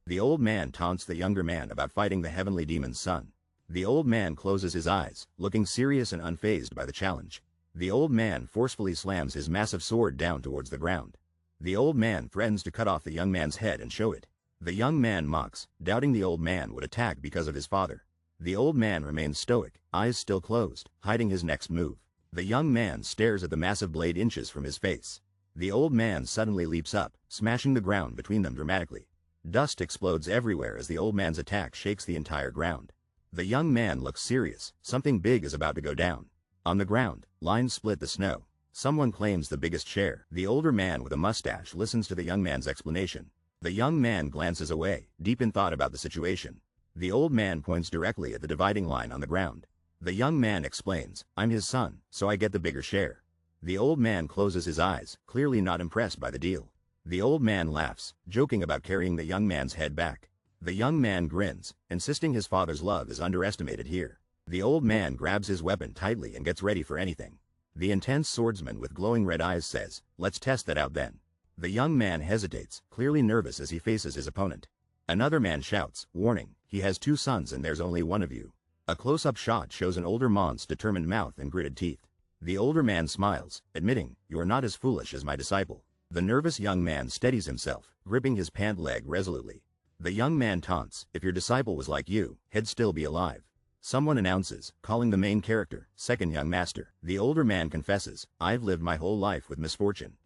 The old man taunts the younger man about fighting the heavenly demon's son. The old man closes his eyes, looking serious and unfazed by the challenge. The old man forcefully slams his massive sword down towards the ground. The old man threatens to cut off the young man's head and show it. The young man mocks, doubting the old man would attack because of his father. The old man remains stoic, eyes still closed, hiding his next move. The young man stares at the massive blade inches from his face. The old man suddenly leaps up, smashing the ground between them dramatically. Dust explodes everywhere as the old man's attack shakes the entire ground. The young man looks serious, something big is about to go down. On the ground, lines split the snow. Someone claims the biggest share. The older man with a mustache listens to the young man's explanation. The young man glances away, deep in thought about the situation. The old man points directly at the dividing line on the ground. The young man explains, "I'm his son, so I get the bigger share." The old man closes his eyes, clearly not impressed by the deal. The old man laughs, joking about carrying the young man's head back. The young man grins, insisting his father's love is underestimated here. The old man grabs his weapon tightly and gets ready for anything. The intense swordsman with glowing red eyes says, "Let's test that out then." The young man hesitates, clearly nervous as he faces his opponent. Another man shouts, warning, "He has 2 sons and there's only one of you." A close-up shot shows an older man's determined mouth and gritted teeth. The older man smiles, admitting, "You are not as foolish as my disciple." The nervous young man steadies himself, gripping his pant leg resolutely. The young man taunts, "If your disciple was like you, he'd still be alive." Someone announces, calling the main character, "Second young master." The older man confesses, "I've lived my whole life with misfortune.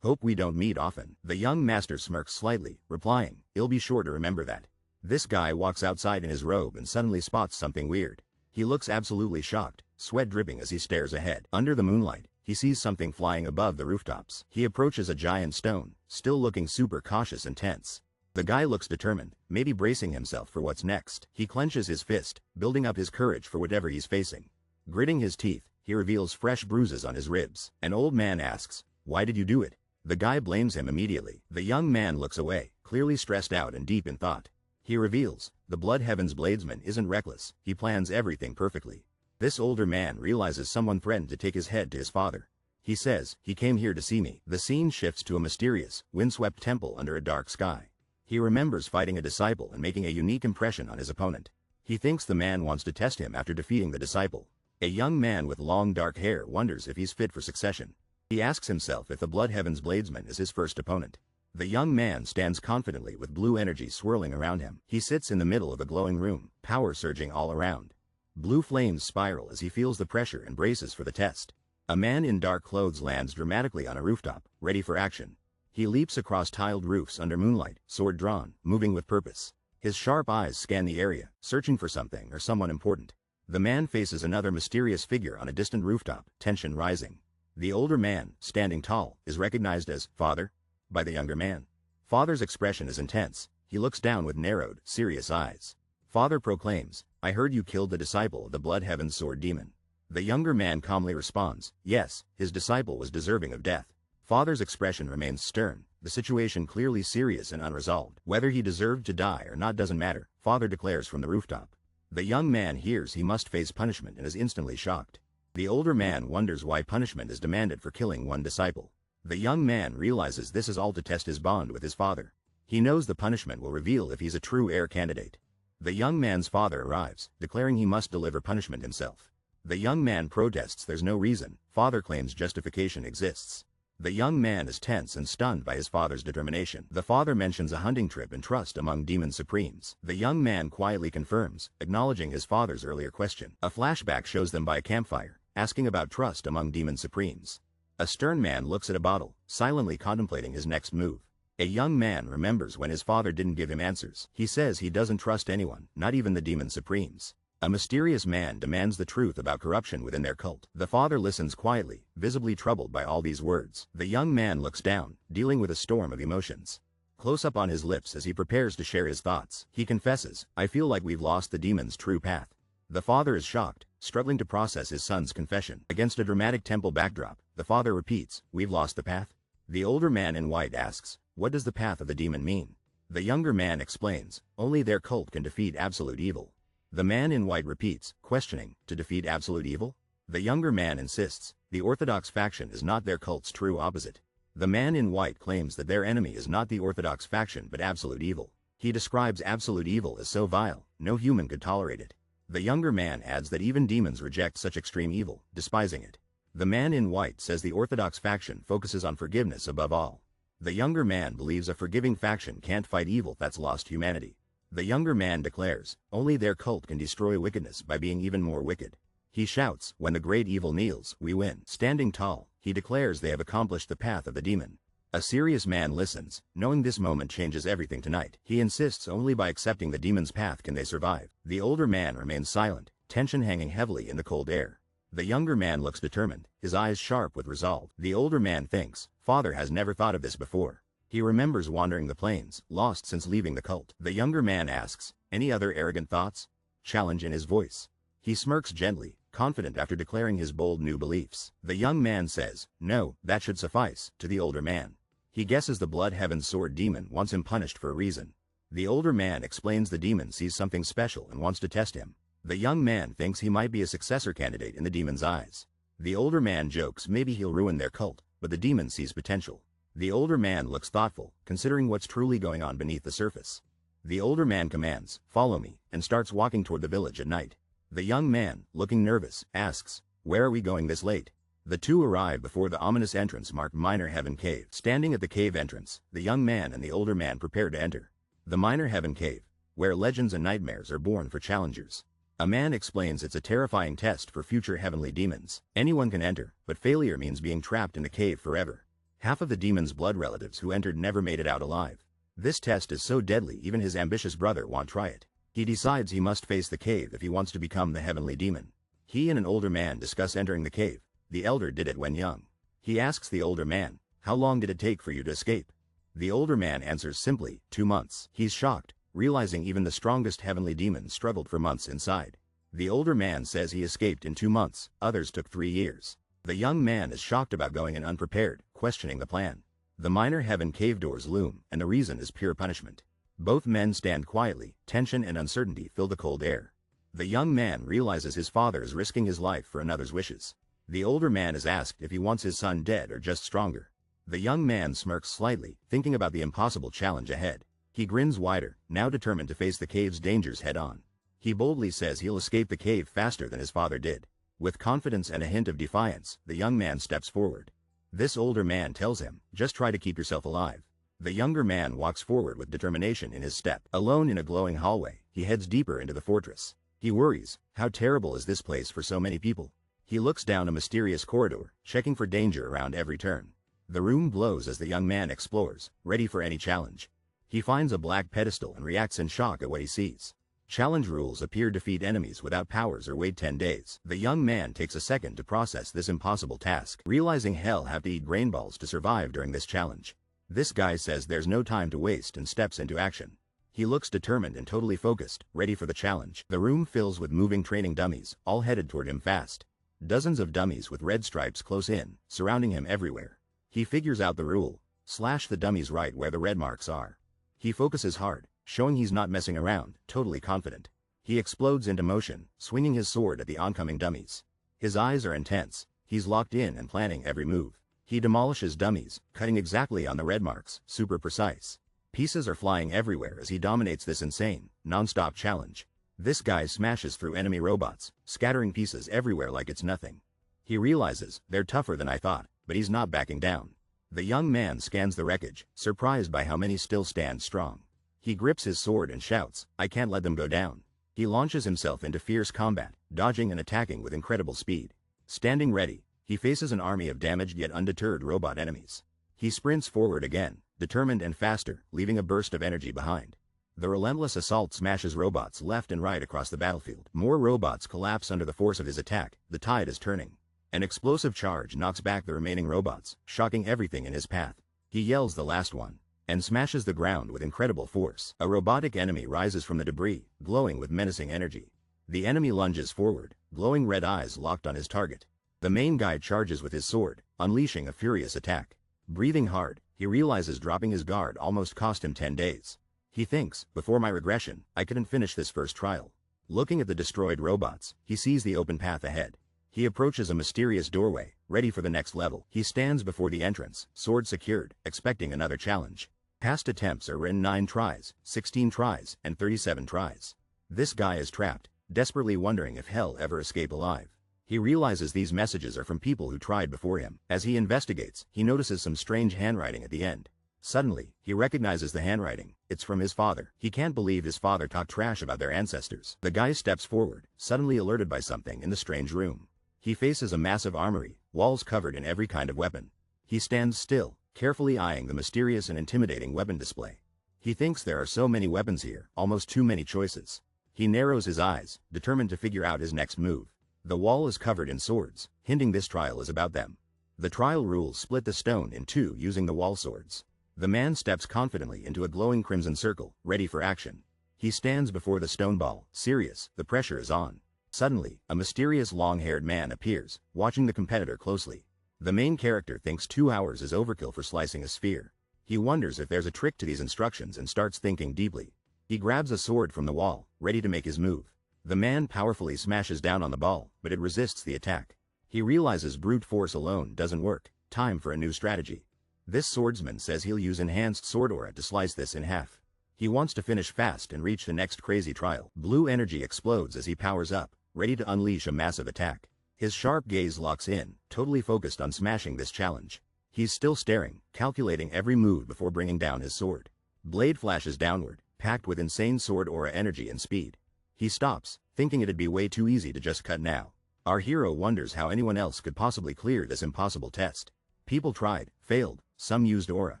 Hope we don't meet often." The young master smirks slightly, replying, "He'll be sure to remember that." This guy walks outside in his robe and suddenly spots something weird. He looks absolutely shocked, sweat dripping as he stares ahead. Under the moonlight, he sees something flying above the rooftops. He approaches a giant stone, still looking super cautious and tense. The guy looks determined, maybe bracing himself for what's next. He clenches his fist, building up his courage for whatever he's facing. Gritting his teeth, he reveals fresh bruises on his ribs. An old man asks, "Why did you do it?" The guy blames him immediately. The young man looks away, clearly stressed out and deep in thought. He reveals, the Blood Heaven's bladesman isn't reckless, he plans everything perfectly. This older man realizes someone threatened to take his head to his father. He says, "He came here to see me." The scene shifts to a mysterious, windswept temple under a dark sky. He remembers fighting a disciple and making a unique impression on his opponent. He thinks the man wants to test him after defeating the disciple. A young man with long dark hair wonders if he's fit for succession. He asks himself if the Blood Heaven's bladesman is his first opponent. The young man stands confidently with blue energy swirling around him. He sits in the middle of a glowing room, power surging all around. Blue flames spiral as he feels the pressure and braces for the test. A man in dark clothes lands dramatically on a rooftop, ready for action. He leaps across tiled roofs under moonlight, sword drawn, moving with purpose. His sharp eyes scan the area, searching for something or someone important. The man faces another mysterious figure on a distant rooftop, tension rising. The older man, standing tall, is recognized as "Father" by the younger man. Father's expression is intense. He looks down with narrowed, serious eyes. Father proclaims, "I heard you killed the disciple of the Blood Heaven's sword demon." The younger man calmly responds, "Yes, his disciple was deserving of death." Father's expression remains stern, the situation clearly serious and unresolved. Whether he deserved to die or not doesn't matter, Father declares from the rooftop. The young man hears he must face punishment and is instantly shocked. The older man wonders why punishment is demanded for killing one disciple. The young man realizes this is all to test his bond with his father. He knows the punishment will reveal if he's a true heir candidate. The young man's father arrives, declaring he must deliver punishment himself. The young man protests there's no reason. Father claims justification exists. The young man is tense and stunned by his father's determination. The father mentions a hunting trip and trust among demon supremes. The young man quietly confirms, acknowledging his father's earlier question. A flashback shows them by a campfire, asking about trust among demon supremes. A stern man looks at a bottle, silently contemplating his next move. A young man remembers when his father didn't give him answers. He says he doesn't trust anyone, not even the demon supremes. A mysterious man demands the truth about corruption within their cult. The father listens quietly, visibly troubled by all these words. The young man looks down, dealing with a storm of emotions. Close up on his lips as he prepares to share his thoughts, he confesses, "I feel like we've lost the demon's true path." The father is shocked, struggling to process his son's confession. Against a dramatic temple backdrop, the father repeats, "We've lost the path?" The older man in white asks, "What does the path of the demon mean?" The younger man explains, "Only their cult can defeat absolute evil." The man in white repeats, questioning, "To defeat absolute evil?" The younger man insists, "The orthodox faction is not their cult's true opposite." The man in white claims that their enemy is not the orthodox faction but absolute evil. He describes absolute evil as so vile, no human could tolerate it. The younger man adds that even demons reject such extreme evil, despising it. The man in white says the orthodox faction focuses on forgiveness above all. The younger man believes a forgiving faction can't fight evil that's lost humanity. The younger man declares, only their cult can destroy wickedness by being even more wicked. He shouts, "When the great evil kneels, we win." Standing tall, he declares they have accomplished the path of the demon. A serious man listens, knowing this moment changes everything tonight. He insists only by accepting the demon's path can they survive. The older man remains silent, tension hanging heavily in the cold air. The younger man looks determined, his eyes sharp with resolve. The older man thinks, "Father has never thought of this before." He remembers wandering the plains, lost since leaving the cult. The younger man asks, "Any other arrogant thoughts?" Challenge in his voice. He smirks gently, confident after declaring his bold new beliefs. The young man says, "No, that should suffice," to the older man. He guesses the Blood Heaven's sword demon wants him punished for a reason. The older man explains the demon sees something special and wants to test him. The young man thinks he might be a successor candidate in the demon's eyes. The older man jokes maybe he'll ruin their cult, but the demon sees potential. The older man looks thoughtful, considering what's truly going on beneath the surface. The older man commands, "Follow me," and starts walking toward the village at night. The young man, looking nervous, asks, "Where are we going this late?" The two arrive before the ominous entrance marked Minor Heaven Cave. Standing at the cave entrance, the young man and the older man prepare to enter. The Minor Heaven Cave, where legends and nightmares are born for challengers. A man explains it's a terrifying test for future heavenly demons. Anyone can enter, but failure means being trapped in the cave forever. Half of the demon's blood relatives who entered never made it out alive. This test is so deadly even his ambitious brother won't try it. He decides he must face the cave if he wants to become the heavenly demon. He and an older man discuss entering the cave. The elder did it when young. He asks the older man, "How long did it take for you to escape?" The older man answers simply, 2 months. He's shocked, realizing even the strongest heavenly demons struggled for months inside. The older man says he escaped in 2 months, others took 3 years. The young man is shocked about going in unprepared, questioning the plan. The Minor Heaven cave doors loom, and the reason is pure punishment. Both men stand quietly, tension and uncertainty fill the cold air. The young man realizes his father is risking his life for another's wishes. The older man is asked if he wants his son dead or just stronger. The young man smirks slightly, thinking about the impossible challenge ahead. He grins wider, now determined to face the cave's dangers head-on. He boldly says he'll escape the cave faster than his father did. With confidence and a hint of defiance, the young man steps forward. This older man tells him, "Just try to keep yourself alive." The younger man walks forward with determination in his step. Alone in a glowing hallway, he heads deeper into the fortress. He worries, how terrible is this place for so many people? He looks down a mysterious corridor, checking for danger around every turn. The room glows as the young man explores, ready for any challenge. He finds a black pedestal and reacts in shock at what he sees. Challenge rules appear: defeat enemies without powers or wait 10 days. The young man takes a second to process this impossible task, realizing he'll have to eat grain balls to survive during this challenge. This guy says there's no time to waste and steps into action. He looks determined and totally focused, ready for the challenge. The room fills with moving training dummies, all headed toward him fast. Dozens of dummies with red stripes close in, surrounding him everywhere. He figures out the rule: slash the dummies right where the red marks are. He focuses hard, showing he's not messing around, totally confident. He explodes into motion, swinging his sword at the oncoming dummies. His eyes are intense, he's locked in and planning every move. He demolishes dummies, cutting exactly on the red marks, super precise. Pieces are flying everywhere as he dominates this insane, non-stop challenge. This guy smashes through enemy robots, scattering pieces everywhere like it's nothing. He realizes, they're tougher than I thought, but he's not backing down. The young man scans the wreckage, surprised by how many still stand strong. He grips his sword and shouts, "I can't let them go down." He launches himself into fierce combat, dodging and attacking with incredible speed. Standing ready, he faces an army of damaged yet undeterred robot enemies. He sprints forward again, determined and faster, leaving a burst of energy behind. The relentless assault smashes robots left and right across the battlefield. More robots collapse under the force of his attack. The tide is turning. An explosive charge knocks back the remaining robots, shocking everything in his path. He yells the last one, and smashes the ground with incredible force. A robotic enemy rises from the debris, glowing with menacing energy. The enemy lunges forward, glowing red eyes locked on his target. The main guy charges with his sword, unleashing a furious attack. Breathing hard, he realizes dropping his guard almost cost him 10 days. He thinks, before my regression, I couldn't finish this first trial. Looking at the destroyed robots, he sees the open path ahead. He approaches a mysterious doorway, ready for the next level. He stands before the entrance, sword secured, expecting another challenge. Past attempts are in 9 tries, 16 tries, and 37 tries. This guy is trapped, desperately wondering if he'll ever escape alive. He realizes these messages are from people who tried before him. As he investigates, he notices some strange handwriting at the end. Suddenly, he recognizes the handwriting. It's from his father. He can't believe his father talked trash about their ancestors. The guy steps forward, suddenly alerted by something in the strange room. He faces a massive armory, walls covered in every kind of weapon. He stands still, carefully eyeing the mysterious and intimidating weapon display. He thinks there are so many weapons here, almost too many choices. He narrows his eyes, determined to figure out his next move. The wall is covered in swords, hinting this trial is about them. The trial rules split the stone in 2 using the wall swords. The man steps confidently into a glowing crimson circle, ready for action. He stands before the stone ball, serious, the pressure is on. Suddenly, a mysterious long-haired man appears, watching the competitor closely. The main character thinks 2 hours is overkill for slicing a sphere. He wonders if there's a trick to these instructions and starts thinking deeply. He grabs a sword from the wall, ready to make his move. The man powerfully smashes down on the ball, but it resists the attack. He realizes brute force alone doesn't work. Time for a new strategy. This swordsman says he'll use enhanced sword aura to slice this in half. He wants to finish fast and reach the next crazy trial. Blue energy explodes as he powers up, ready to unleash a massive attack. His sharp gaze locks in, totally focused on smashing this challenge. He's still staring, calculating every move before bringing down his sword. Blade flashes downward, packed with insane sword aura energy and speed. He stops, thinking it'd be way too easy to just cut now. Our hero wonders how anyone else could possibly clear this impossible test. People tried, failed, some used aura,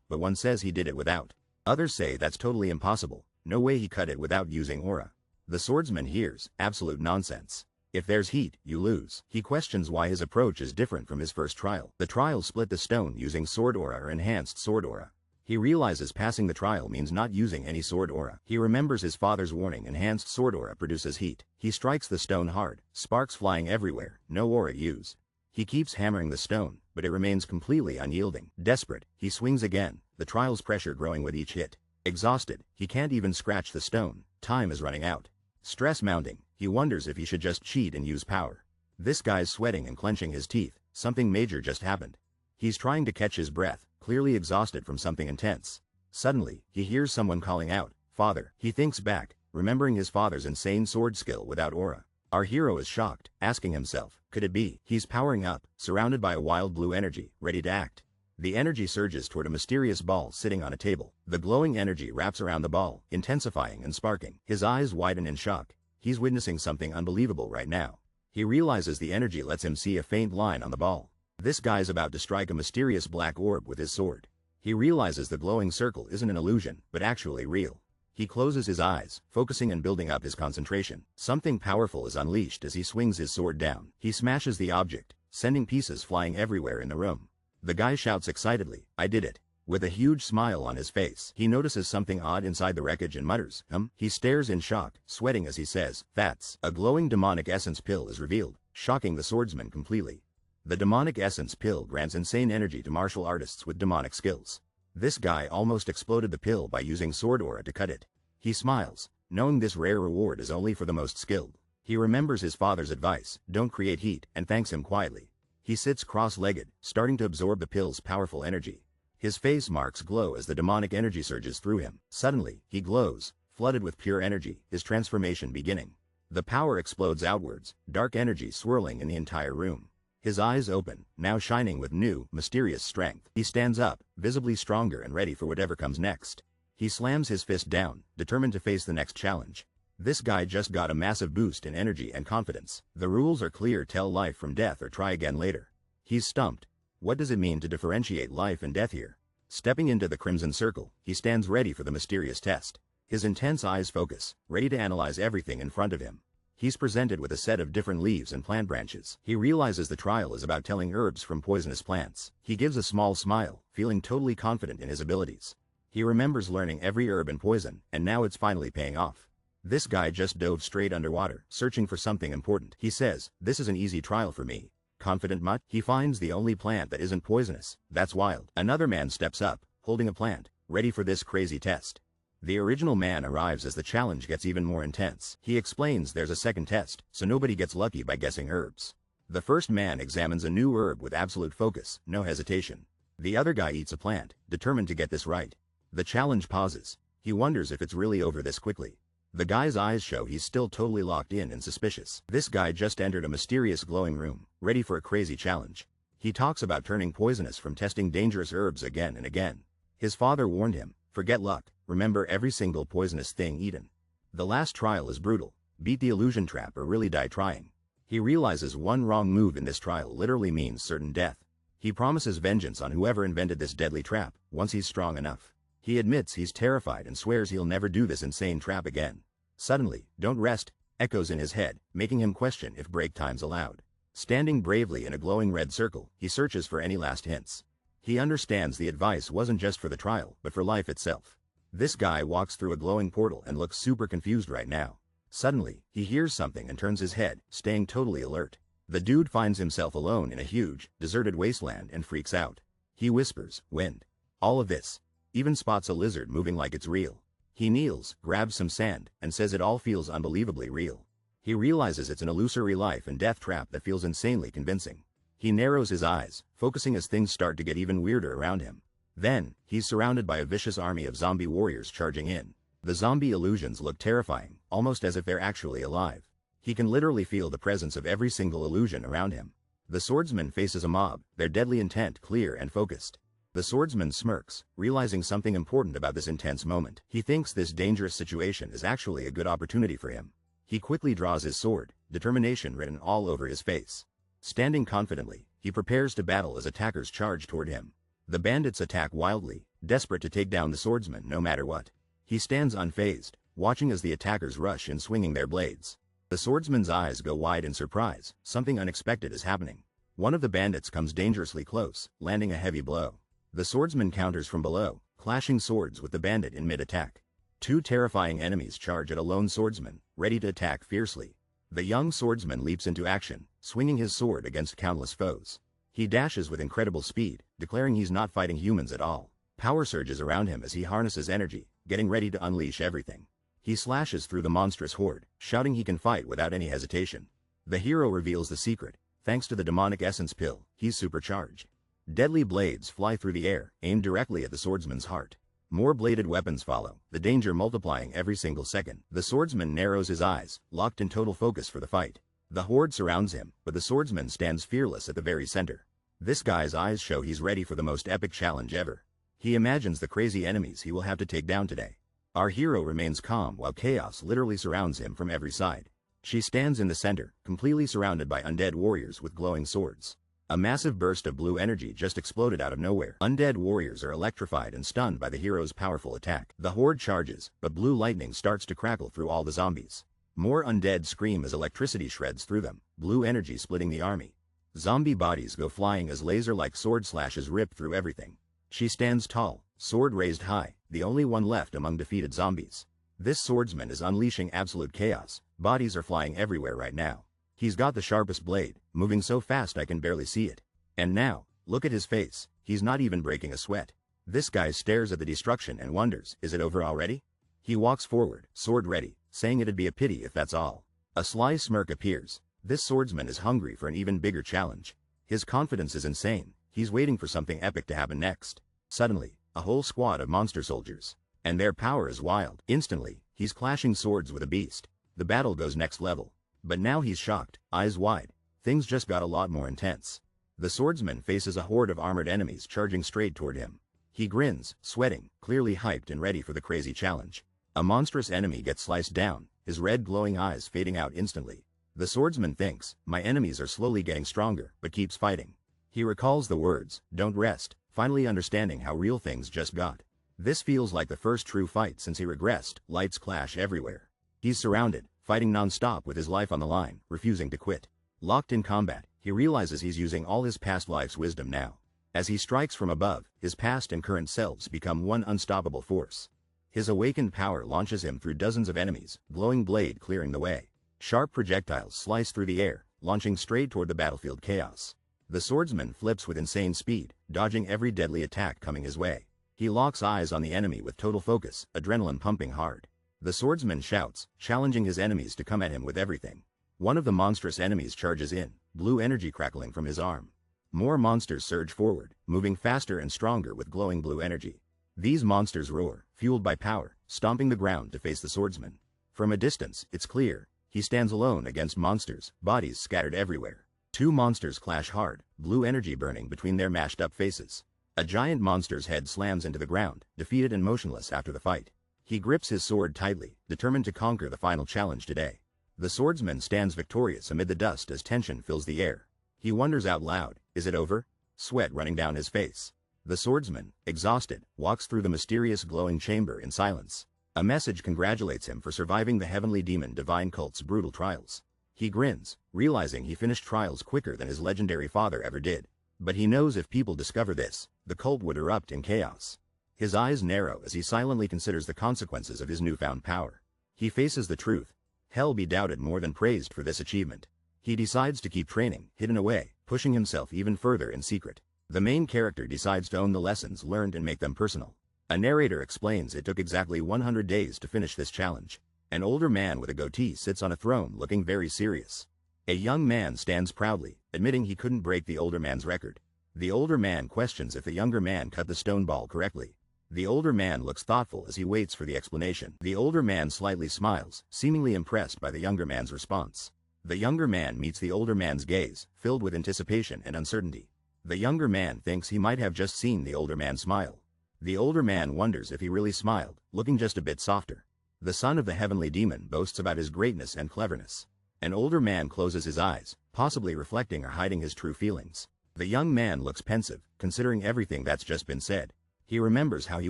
but one says he did it without. Others say that's totally impossible, no way he cut it without using aura. The swordsman hears, absolute nonsense. If there's heat, you lose. He questions why his approach is different from his first trial. The trial split the stone using sword aura or enhanced sword aura. He realizes passing the trial means not using any sword aura. He remembers his father's warning, enhanced sword aura produces heat. He strikes the stone hard, sparks flying everywhere, no aura use. He keeps hammering the stone, but it remains completely unyielding. Desperate, he swings again, the trial's pressure growing with each hit. Exhausted, he can't even scratch the stone, time is running out. Stress mounting, he wonders if he should just cheat and use power. This guy's sweating and clenching his teeth, something major just happened. He's trying to catch his breath, clearly exhausted from something intense. Suddenly, he hears someone calling out, "Father." He thinks back, remembering his father's insane sword skill without aura. Our hero is shocked, asking himself, could it be? He's powering up, surrounded by a wild blue energy, ready to act. The energy surges toward a mysterious ball sitting on a table. The glowing energy wraps around the ball, intensifying and sparking. His eyes widen in shock. He's witnessing something unbelievable right now. He realizes the energy lets him see a faint line on the ball. This guy's about to strike a mysterious black orb with his sword. He realizes the glowing circle isn't an illusion, but actually real. He closes his eyes, focusing and building up his concentration. Something powerful is unleashed as he swings his sword down. He smashes the object, sending pieces flying everywhere in the room. The guy shouts excitedly, "I did it." With a huge smile on his face, he notices something odd inside the wreckage and mutters, He stares in shock, sweating as he says, "That's." A glowing demonic essence pill is revealed, shocking the swordsman completely. The demonic essence pill grants insane energy to martial artists with demonic skills. This guy almost exploded the pill by using sword aura to cut it. He smiles, knowing this rare reward is only for the most skilled. He remembers his father's advice, don't create heat, and thanks him quietly. He sits cross-legged, starting to absorb the pill's powerful energy. His face marks glow as the demonic energy surges through him. Suddenly, he glows, flooded with pure energy, his transformation beginning. The power explodes outwards, dark energy swirling in the entire room. His eyes open, now shining with new, mysterious strength. He stands up, visibly stronger and ready for whatever comes next. He slams his fist down, determined to face the next challenge. This guy just got a massive boost in energy and confidence. The rules are clear: tell life from death or try again later. He's stumped. What does it mean to differentiate life and death here? Stepping into the crimson circle, he stands ready for the mysterious test. His intense eyes focus, ready to analyze everything in front of him. He's presented with a set of different leaves and plant branches. He realizes the trial is about telling herbs from poisonous plants. He gives a small smile, feeling totally confident in his abilities. He remembers learning every herb and poison, and now it's finally paying off. This guy just dove straight underwater, searching for something important. He says, "This is an easy trial for me." Confident mutt? He finds the only plant that isn't poisonous. That's wild. Another man steps up, holding a plant, ready for this crazy test. The original man arrives as the challenge gets even more intense. He explains there's a second test, so nobody gets lucky by guessing herbs. The first man examines a new herb with absolute focus, no hesitation. The other guy eats a plant, determined to get this right. The challenge pauses. He wonders if it's really over this quickly. The guy's eyes show he's still totally locked in and suspicious. This guy just entered a mysterious glowing room, ready for a crazy challenge. He talks about turning poisonous from testing dangerous herbs again and again. His father warned him, forget luck, remember every single poisonous thing eaten. The last trial is brutal, beat the illusion trap or really die trying. He realizes one wrong move in this trial literally means certain death. He promises vengeance on whoever invented this deadly trap, once he's strong enough. He admits he's terrified and swears he'll never do this insane trap again. Suddenly, "Don't rest," echoes in his head, making him question if break time's allowed. Standing bravely in a glowing red circle, he searches for any last hints. He understands the advice wasn't just for the trial, but for life itself. This guy walks through a glowing portal and looks super confused right now. Suddenly, he hears something and turns his head, staying totally alert. The dude finds himself alone in a huge, deserted wasteland and freaks out. He whispers, "Wind." All of this. Even spots a lizard moving like it's real. He kneels, grabs some sand, and says it all feels unbelievably real. He realizes it's an illusory life and death trap that feels insanely convincing. He narrows his eyes, focusing as things start to get even weirder around him. Then, he's surrounded by a vicious army of zombie warriors charging in. The zombie illusions look terrifying, almost as if they're actually alive. He can literally feel the presence of every single illusion around him. The swordsman faces a mob, their deadly intent clear and focused. The swordsman smirks, realizing something important about this intense moment. He thinks this dangerous situation is actually a good opportunity for him. He quickly draws his sword, determination written all over his face. Standing confidently, he prepares to battle as attackers charge toward him. The bandits attack wildly, desperate to take down the swordsman no matter what. He stands unfazed, watching as the attackers rush in swinging their blades. The swordsman's eyes go wide in surprise, something unexpected is happening. One of the bandits comes dangerously close, landing a heavy blow. The swordsman counters from below, clashing swords with the bandit in mid-attack. Two terrifying enemies charge at a lone swordsman, ready to attack fiercely. The young swordsman leaps into action, swinging his sword against countless foes. He dashes with incredible speed, declaring he's not fighting humans at all. Power surges around him as he harnesses energy, getting ready to unleash everything. He slashes through the monstrous horde, shouting he can fight without any hesitation. The hero reveals the secret. Thanks to the demonic essence pill, he's supercharged. Deadly blades fly through the air, aimed directly at the swordsman's heart. More bladed weapons follow, the danger multiplying every single second. The swordsman narrows his eyes, locked in total focus for the fight. The horde surrounds him, but the swordsman stands fearless at the very center. This guy's eyes show he's ready for the most epic challenge ever. He imagines the crazy enemies he will have to take down today. Our hero remains calm while chaos literally surrounds him from every side. She stands in the center, completely surrounded by undead warriors with glowing swords. A massive burst of blue energy just exploded out of nowhere. Undead warriors are electrified and stunned by the hero's powerful attack. The horde charges, but blue lightning starts to crackle through all the zombies. More undead scream as electricity shreds through them, blue energy splitting the army. Zombie bodies go flying as laser-like sword slashes rip through everything. She stands tall, sword raised high, the only one left among defeated zombies. This swordsman is unleashing absolute chaos. Bodies are flying everywhere right now. He's got the sharpest blade, moving so fast I can barely see it. And now, look at his face, he's not even breaking a sweat. This guy stares at the destruction and wonders, is it over already? He walks forward, sword ready, saying it'd be a pity if that's all. A sly smirk appears. This swordsman is hungry for an even bigger challenge. His confidence is insane. He's waiting for something epic to happen next. Suddenly, a whole squad of monster soldiers. And their power is wild. Instantly, he's clashing swords with a beast. The battle goes next level. But now he's shocked, eyes wide. Things just got a lot more intense. The swordsman faces a horde of armored enemies charging straight toward him. He grins, sweating, clearly hyped and ready for the crazy challenge. A monstrous enemy gets sliced down, his red glowing eyes fading out instantly. The swordsman thinks, my enemies are slowly getting stronger, but keeps fighting. He recalls the words, don't rest, finally understanding how real things just got. This feels like the first true fight since he regressed. Lights clash everywhere. He's surrounded, fighting non-stop with his life on the line, refusing to quit. Locked in combat, he realizes he's using all his past life's wisdom now. As he strikes from above, his past and current selves become one unstoppable force. His awakened power launches him through dozens of enemies, glowing blade clearing the way. Sharp projectiles slice through the air, launching straight toward the battlefield chaos. The swordsman flips with insane speed, dodging every deadly attack coming his way. He locks eyes on the enemy with total focus, adrenaline pumping hard. The swordsman shouts, challenging his enemies to come at him with everything. One of the monstrous enemies charges in, blue energy crackling from his arm. More monsters surge forward, moving faster and stronger with glowing blue energy. These monsters roar, fueled by power, stomping the ground to face the swordsman. From a distance, it's clear. He stands alone against monsters, bodies scattered everywhere. Two monsters clash hard, blue energy burning between their mashed-up faces. A giant monster's head slams into the ground, defeated and motionless after the fight. He grips his sword tightly, determined to conquer the final challenge today. The swordsman stands victorious amid the dust as tension fills the air. He wonders out loud, is it over? Sweat running down his face. The swordsman, exhausted, walks through the mysterious glowing chamber in silence. A message congratulates him for surviving the heavenly demon divine cult's brutal trials. He grins, realizing he finished trials quicker than his legendary father ever did. But he knows if people discover this, the cult would erupt in chaos. His eyes narrow as he silently considers the consequences of his newfound power. He faces the truth. Hell be doubted more than praised for this achievement. He decides to keep training, hidden away, pushing himself even further in secret. The main character decides to own the lessons learned and make them personal. A narrator explains it took exactly 100 days to finish this challenge. An older man with a goatee sits on a throne looking very serious. A young man stands proudly, admitting he couldn't break the older man's record. The older man questions if the younger man cut the stone ball correctly. The older man looks thoughtful as he waits for the explanation. The older man slightly smiles, seemingly impressed by the younger man's response. The younger man meets the older man's gaze, filled with anticipation and uncertainty. The younger man thinks he might have just seen the older man smile. The older man wonders if he really smiled, looking just a bit softer. The son of the heavenly demon boasts about his greatness and cleverness. An older man closes his eyes, possibly reflecting or hiding his true feelings. The young man looks pensive, considering everything that's just been said. He remembers how he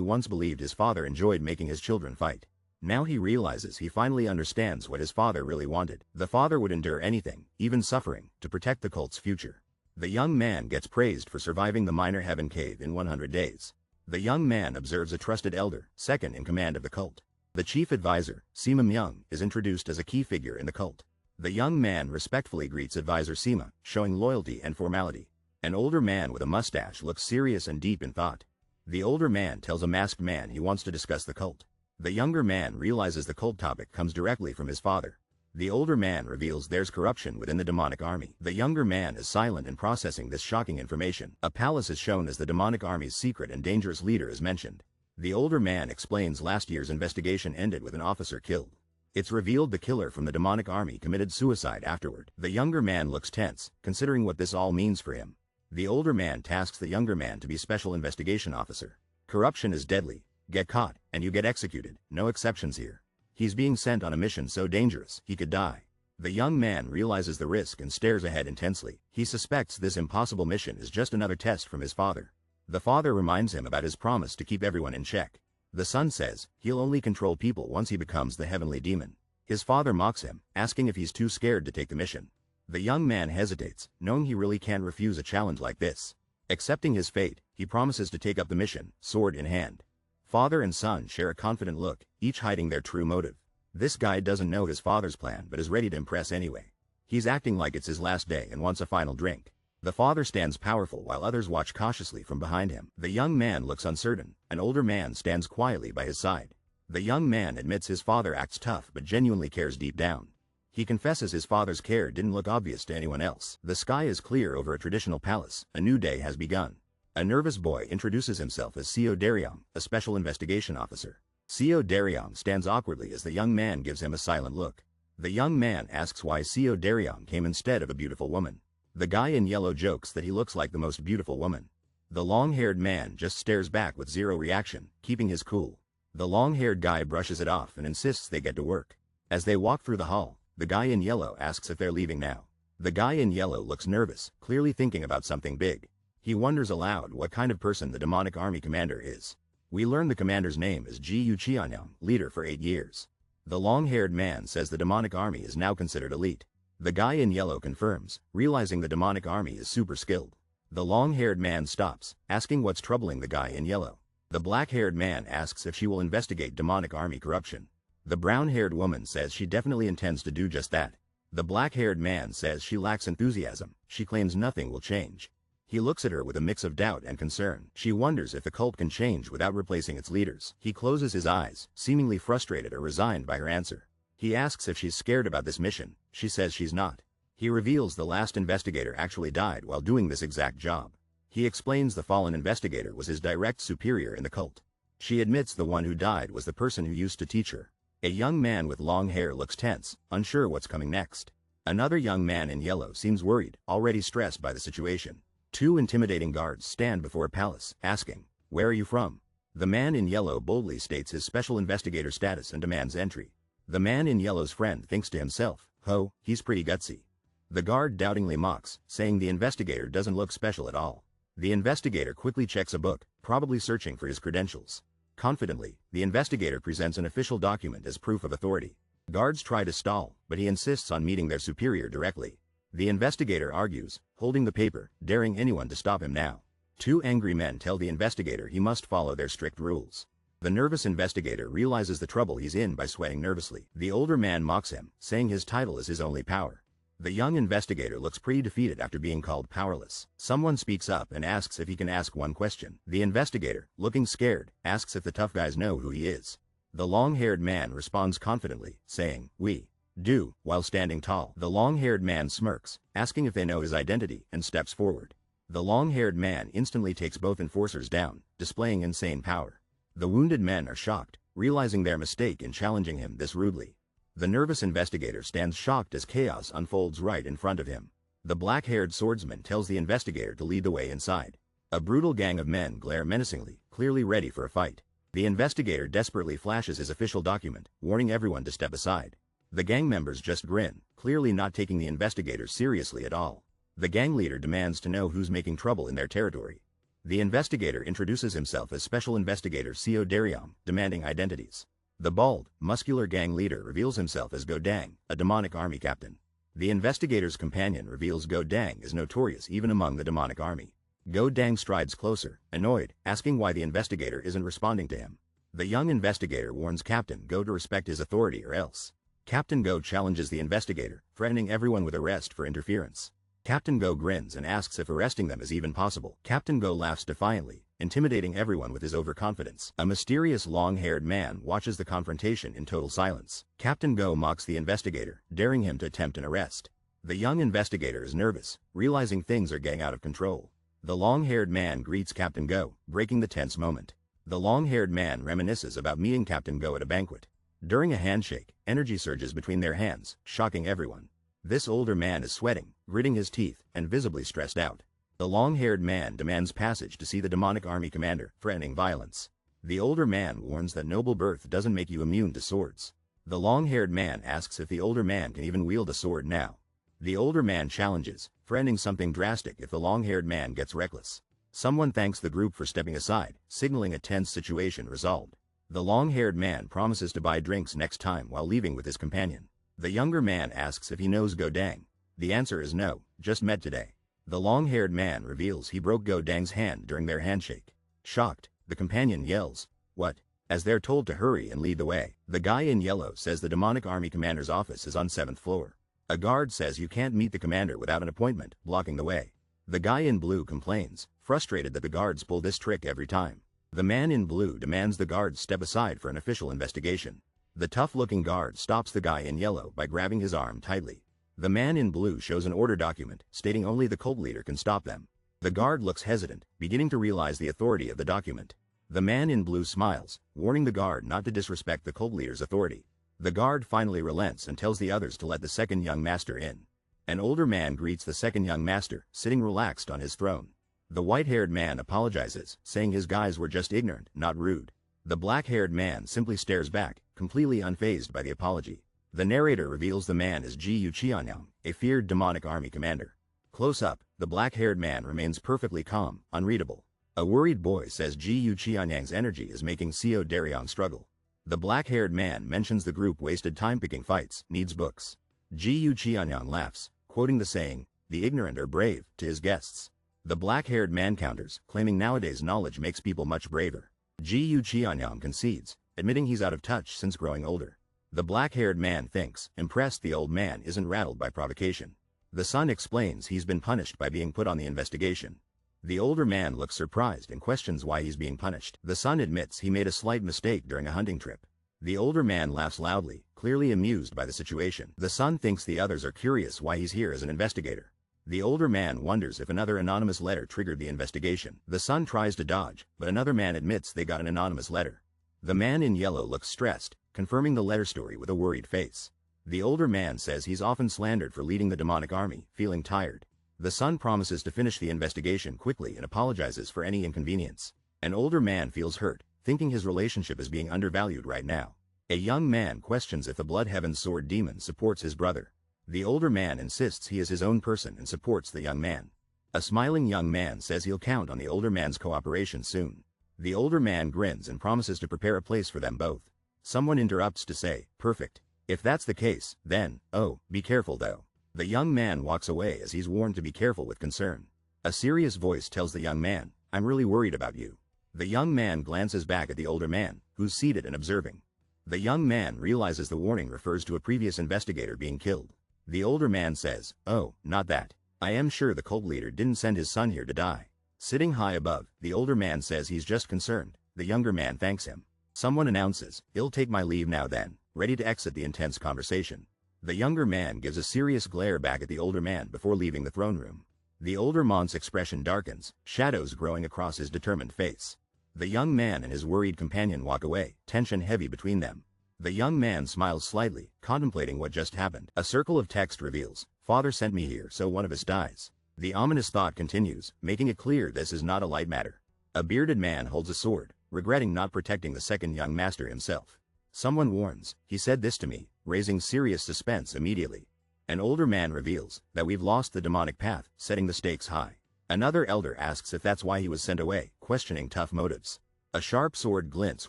once believed his father enjoyed making his children fight. Now he realizes he finally understands what his father really wanted. The father would endure anything, even suffering, to protect the cult's future. The young man gets praised for surviving the minor heaven cave in 100 days. The young man observes a trusted elder, second in command of the cult. The chief advisor, Sima Myung, is introduced as a key figure in the cult. The young man respectfully greets advisor Sima, showing loyalty and formality. An older man with a mustache looks serious and deep in thought. The older man tells a masked man he wants to discuss the cult. The younger man realizes the cult topic comes directly from his father. The older man reveals there's corruption within the demonic army. The younger man is silent in processing this shocking information. A palace is shown as the demonic army's secret and dangerous leader is mentioned. The older man explains last year's investigation ended with an officer killed. It's revealed the killer from the demonic army committed suicide afterward. The younger man looks tense, considering what this all means for him. The older man tasks the younger man to be special investigation officer. Corruption is deadly. Get caught, and you get executed, no exceptions here. He's being sent on a mission so dangerous, he could die. The young man realizes the risk and stares ahead intensely. He suspects this impossible mission is just another test from his father. The father reminds him about his promise to keep everyone in check. The son says he'll only control people once he becomes the heavenly demon. His father mocks him, asking if he's too scared to take the mission. The young man hesitates, knowing he really can't refuse a challenge like this. Accepting his fate, he promises to take up the mission, sword in hand. Father and son share a confident look, each hiding their true motive. This guy doesn't know his father's plan but is ready to impress anyway. He's acting like it's his last day and wants a final drink. The father stands powerful while others watch cautiously from behind him. The young man looks uncertain. An older man stands quietly by his side. The young man admits his father acts tough but genuinely cares deep down. He confesses his father's care didn't look obvious to anyone else. The sky is clear over a traditional palace. A new day has begun. A nervous boy introduces himself as Seo Daryong, a special investigation officer. Seo Daryong stands awkwardly as the young man gives him a silent look. The young man asks why Seo Daryong came instead of a beautiful woman. The guy in yellow jokes that he looks like the most beautiful woman. The long-haired man just stares back with zero reaction, keeping his cool. The long-haired guy brushes it off and insists they get to work. As they walk through the hall, the guy in yellow asks if they're leaving now. The guy in yellow looks nervous, clearly thinking about something big. He wonders aloud what kind of person the demonic army commander is. We learn the commander's name is Ji Yu Qianyang, leader for 8 years. The long-haired man says the demonic army is now considered elite. The guy in yellow confirms, realizing the demonic army is super skilled. The long-haired man stops, asking what's troubling the guy in yellow. The black-haired man asks if she will investigate demonic army corruption. The brown-haired woman says she definitely intends to do just that. The black-haired man says she lacks enthusiasm. She claims nothing will change. He looks at her with a mix of doubt and concern. She wonders if the cult can change without replacing its leaders. He closes his eyes, seemingly frustrated or resigned by her answer. He asks if she's scared about this mission. She says she's not. He reveals the last investigator actually died while doing this exact job. He explains the fallen investigator was his direct superior in the cult. She admits the one who died was the person who used to teach her. A young man with long hair looks tense, unsure what's coming next. Another young man in yellow seems worried, already stressed by the situation. 2 intimidating guards stand before a palace, asking, "Where are you from?" The man in yellow boldly states his special investigator status and demands entry. The man in yellow's friend thinks to himself, "Ho, he's pretty gutsy." The guard doubtingly mocks, saying the investigator doesn't look special at all. The investigator quickly checks a book, probably searching for his credentials. Confidently, the investigator presents an official document as proof of authority. Guards try to stall, but he insists on meeting their superior directly. The investigator argues, holding the paper, daring anyone to stop him now. 2 angry men tell the investigator he must follow their strict rules. The nervous investigator realizes the trouble he's in by sweating nervously. The older man mocks him, saying his title is his only power. The young investigator looks pretty defeated after being called powerless. Someone speaks up and asks if he can ask one question. The investigator, looking scared, asks if the tough guys know who he is. The long-haired man responds confidently, saying, "We do," while standing tall. The long-haired man smirks, asking if they know his identity, and steps forward. The long-haired man instantly takes both enforcers down, displaying insane power. The wounded men are shocked, realizing their mistake in challenging him this rudely. The nervous investigator stands shocked as chaos unfolds right in front of him. The black-haired swordsman tells the investigator to lead the way inside. A brutal gang of men glare menacingly, clearly ready for a fight. The investigator desperately flashes his official document, warning everyone to step aside. The gang members just grin, clearly not taking the investigator seriously at all. The gang leader demands to know who's making trouble in their territory. The investigator introduces himself as Special Investigator Seo Daryong, demanding identities. The bald, muscular gang leader reveals himself as Go Dang, a demonic army captain. The investigator's companion reveals Go Dang is notorious even among the demonic army. Go Dang strides closer, annoyed, asking why the investigator isn't responding to him. The young investigator warns Captain Go to respect his authority or else. Captain Go challenges the investigator, threatening everyone with arrest for interference. Captain Go grins and asks if arresting them is even possible. Captain Go laughs defiantly, intimidating everyone with his overconfidence. A mysterious long-haired man watches the confrontation in total silence. Captain Go mocks the investigator, daring him to attempt an arrest. The young investigator is nervous, realizing things are getting out of control. The long-haired man greets Captain Go, breaking the tense moment. The long-haired man reminisces about meeting Captain Go at a banquet. During a handshake, energy surges between their hands, shocking everyone. This older man is sweating, gritting his teeth, and visibly stressed out. The long-haired man demands passage to see the demonic army commander, threatening violence. The older man warns that noble birth doesn't make you immune to swords. The long-haired man asks if the older man can even wield a sword now. The older man challenges, threatening something drastic if the long-haired man gets reckless. Someone thanks the group for stepping aside, signaling a tense situation resolved. The long-haired man promises to buy drinks next time while leaving with his companion. The younger man asks if he knows Go Dang. The answer is no, just met today. The long-haired man reveals he broke Go Dang's hand during their handshake. Shocked, the companion yells, "What?" as they're told to hurry and lead the way. The guy in yellow says the demonic army commander's office is on 7th floor. A guard says you can't meet the commander without an appointment, blocking the way. The guy in blue complains, frustrated that the guards pull this trick every time. The man in blue demands the guards step aside for an official investigation. The tough-looking guard stops the guy in yellow by grabbing his arm tightly. The man in blue shows an order document, stating only the cult leader can stop them. The guard looks hesitant, beginning to realize the authority of the document. The man in blue smiles, warning the guard not to disrespect the cult leader's authority. The guard finally relents and tells the others to let the second young master in. An older man greets the second young master, sitting relaxed on his throne. The white-haired man apologizes, saying his guys were just ignorant, not rude. The black-haired man simply stares back, completely unfazed by the apology. The narrator reveals the man is Ji Yu Qianyang, a feared demonic army commander. Close up, the black-haired man remains perfectly calm, unreadable. A worried boy says Ji Yu Qianyang's energy is making Seo Daryong struggle. The black-haired man mentions the group wasted time picking fights, needs books. Ji Yu Qianyang laughs, quoting the saying, "The ignorant are brave," to his guests. The black-haired man counters, claiming nowadays knowledge makes people much braver. Ji Yu Qianyang concedes, admitting he's out of touch since growing older. The black-haired man thinks, impressed the old man isn't rattled by provocation. The son explains he's been punished by being put on the investigation. The older man looks surprised and questions why he's being punished. The son admits he made a slight mistake during a hunting trip. The older man laughs loudly, clearly amused by the situation. The son thinks the others are curious why he's here as an investigator. The older man wonders if another anonymous letter triggered the investigation. The son tries to dodge, but another man admits they got an anonymous letter. The man in yellow looks stressed, confirming the letter story with a worried face. The older man says he's often slandered for leading the demonic army, feeling tired. The son promises to finish the investigation quickly and apologizes for any inconvenience. An older man feels hurt, thinking his relationship is being undervalued right now. A young man questions if the Blood Heaven Sword Demon supports his brother. The older man insists he is his own person and supports the young man. A smiling young man says he'll count on the older man's cooperation soon. The older man grins and promises to prepare a place for them both. Someone interrupts to say, "Perfect. If that's the case, then, oh, be careful though." The young man walks away as he's warned to be careful with concern. A serious voice tells the young man, "I'm really worried about you." The young man glances back at the older man, who's seated and observing. The young man realizes the warning refers to a previous investigator being killed. The older man says, "Oh, not that. I am sure the cult leader didn't send his son here to die." Sitting high above, the older man says he's just concerned. The younger man thanks him. Someone announces, "I'll take my leave now then," ready to exit the intense conversation. The younger man gives a serious glare back at the older man before leaving the throne room. The older man's expression darkens, shadows growing across his determined face. The young man and his worried companion walk away, tension heavy between them. The young man smiles slightly, contemplating what just happened. A circle of text reveals, "Father sent me here so one of us dies." The ominous thought continues, making it clear this is not a light matter. A bearded man holds a sword, regretting not protecting the second young master himself. Someone warns, "He said this to me," raising serious suspense immediately. An older man reveals that we've lost the demonic path, setting the stakes high. Another elder asks if that's why he was sent away, questioning tough motives. A sharp sword glints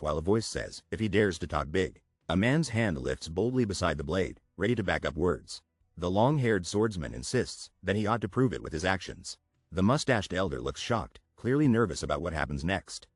while a voice says, "If he dares to talk big." A man's hand lifts boldly beside the blade, ready to back up words. The long-haired swordsman insists that he ought to prove it with his actions. The mustached elder looks shocked, clearly nervous about what happens next.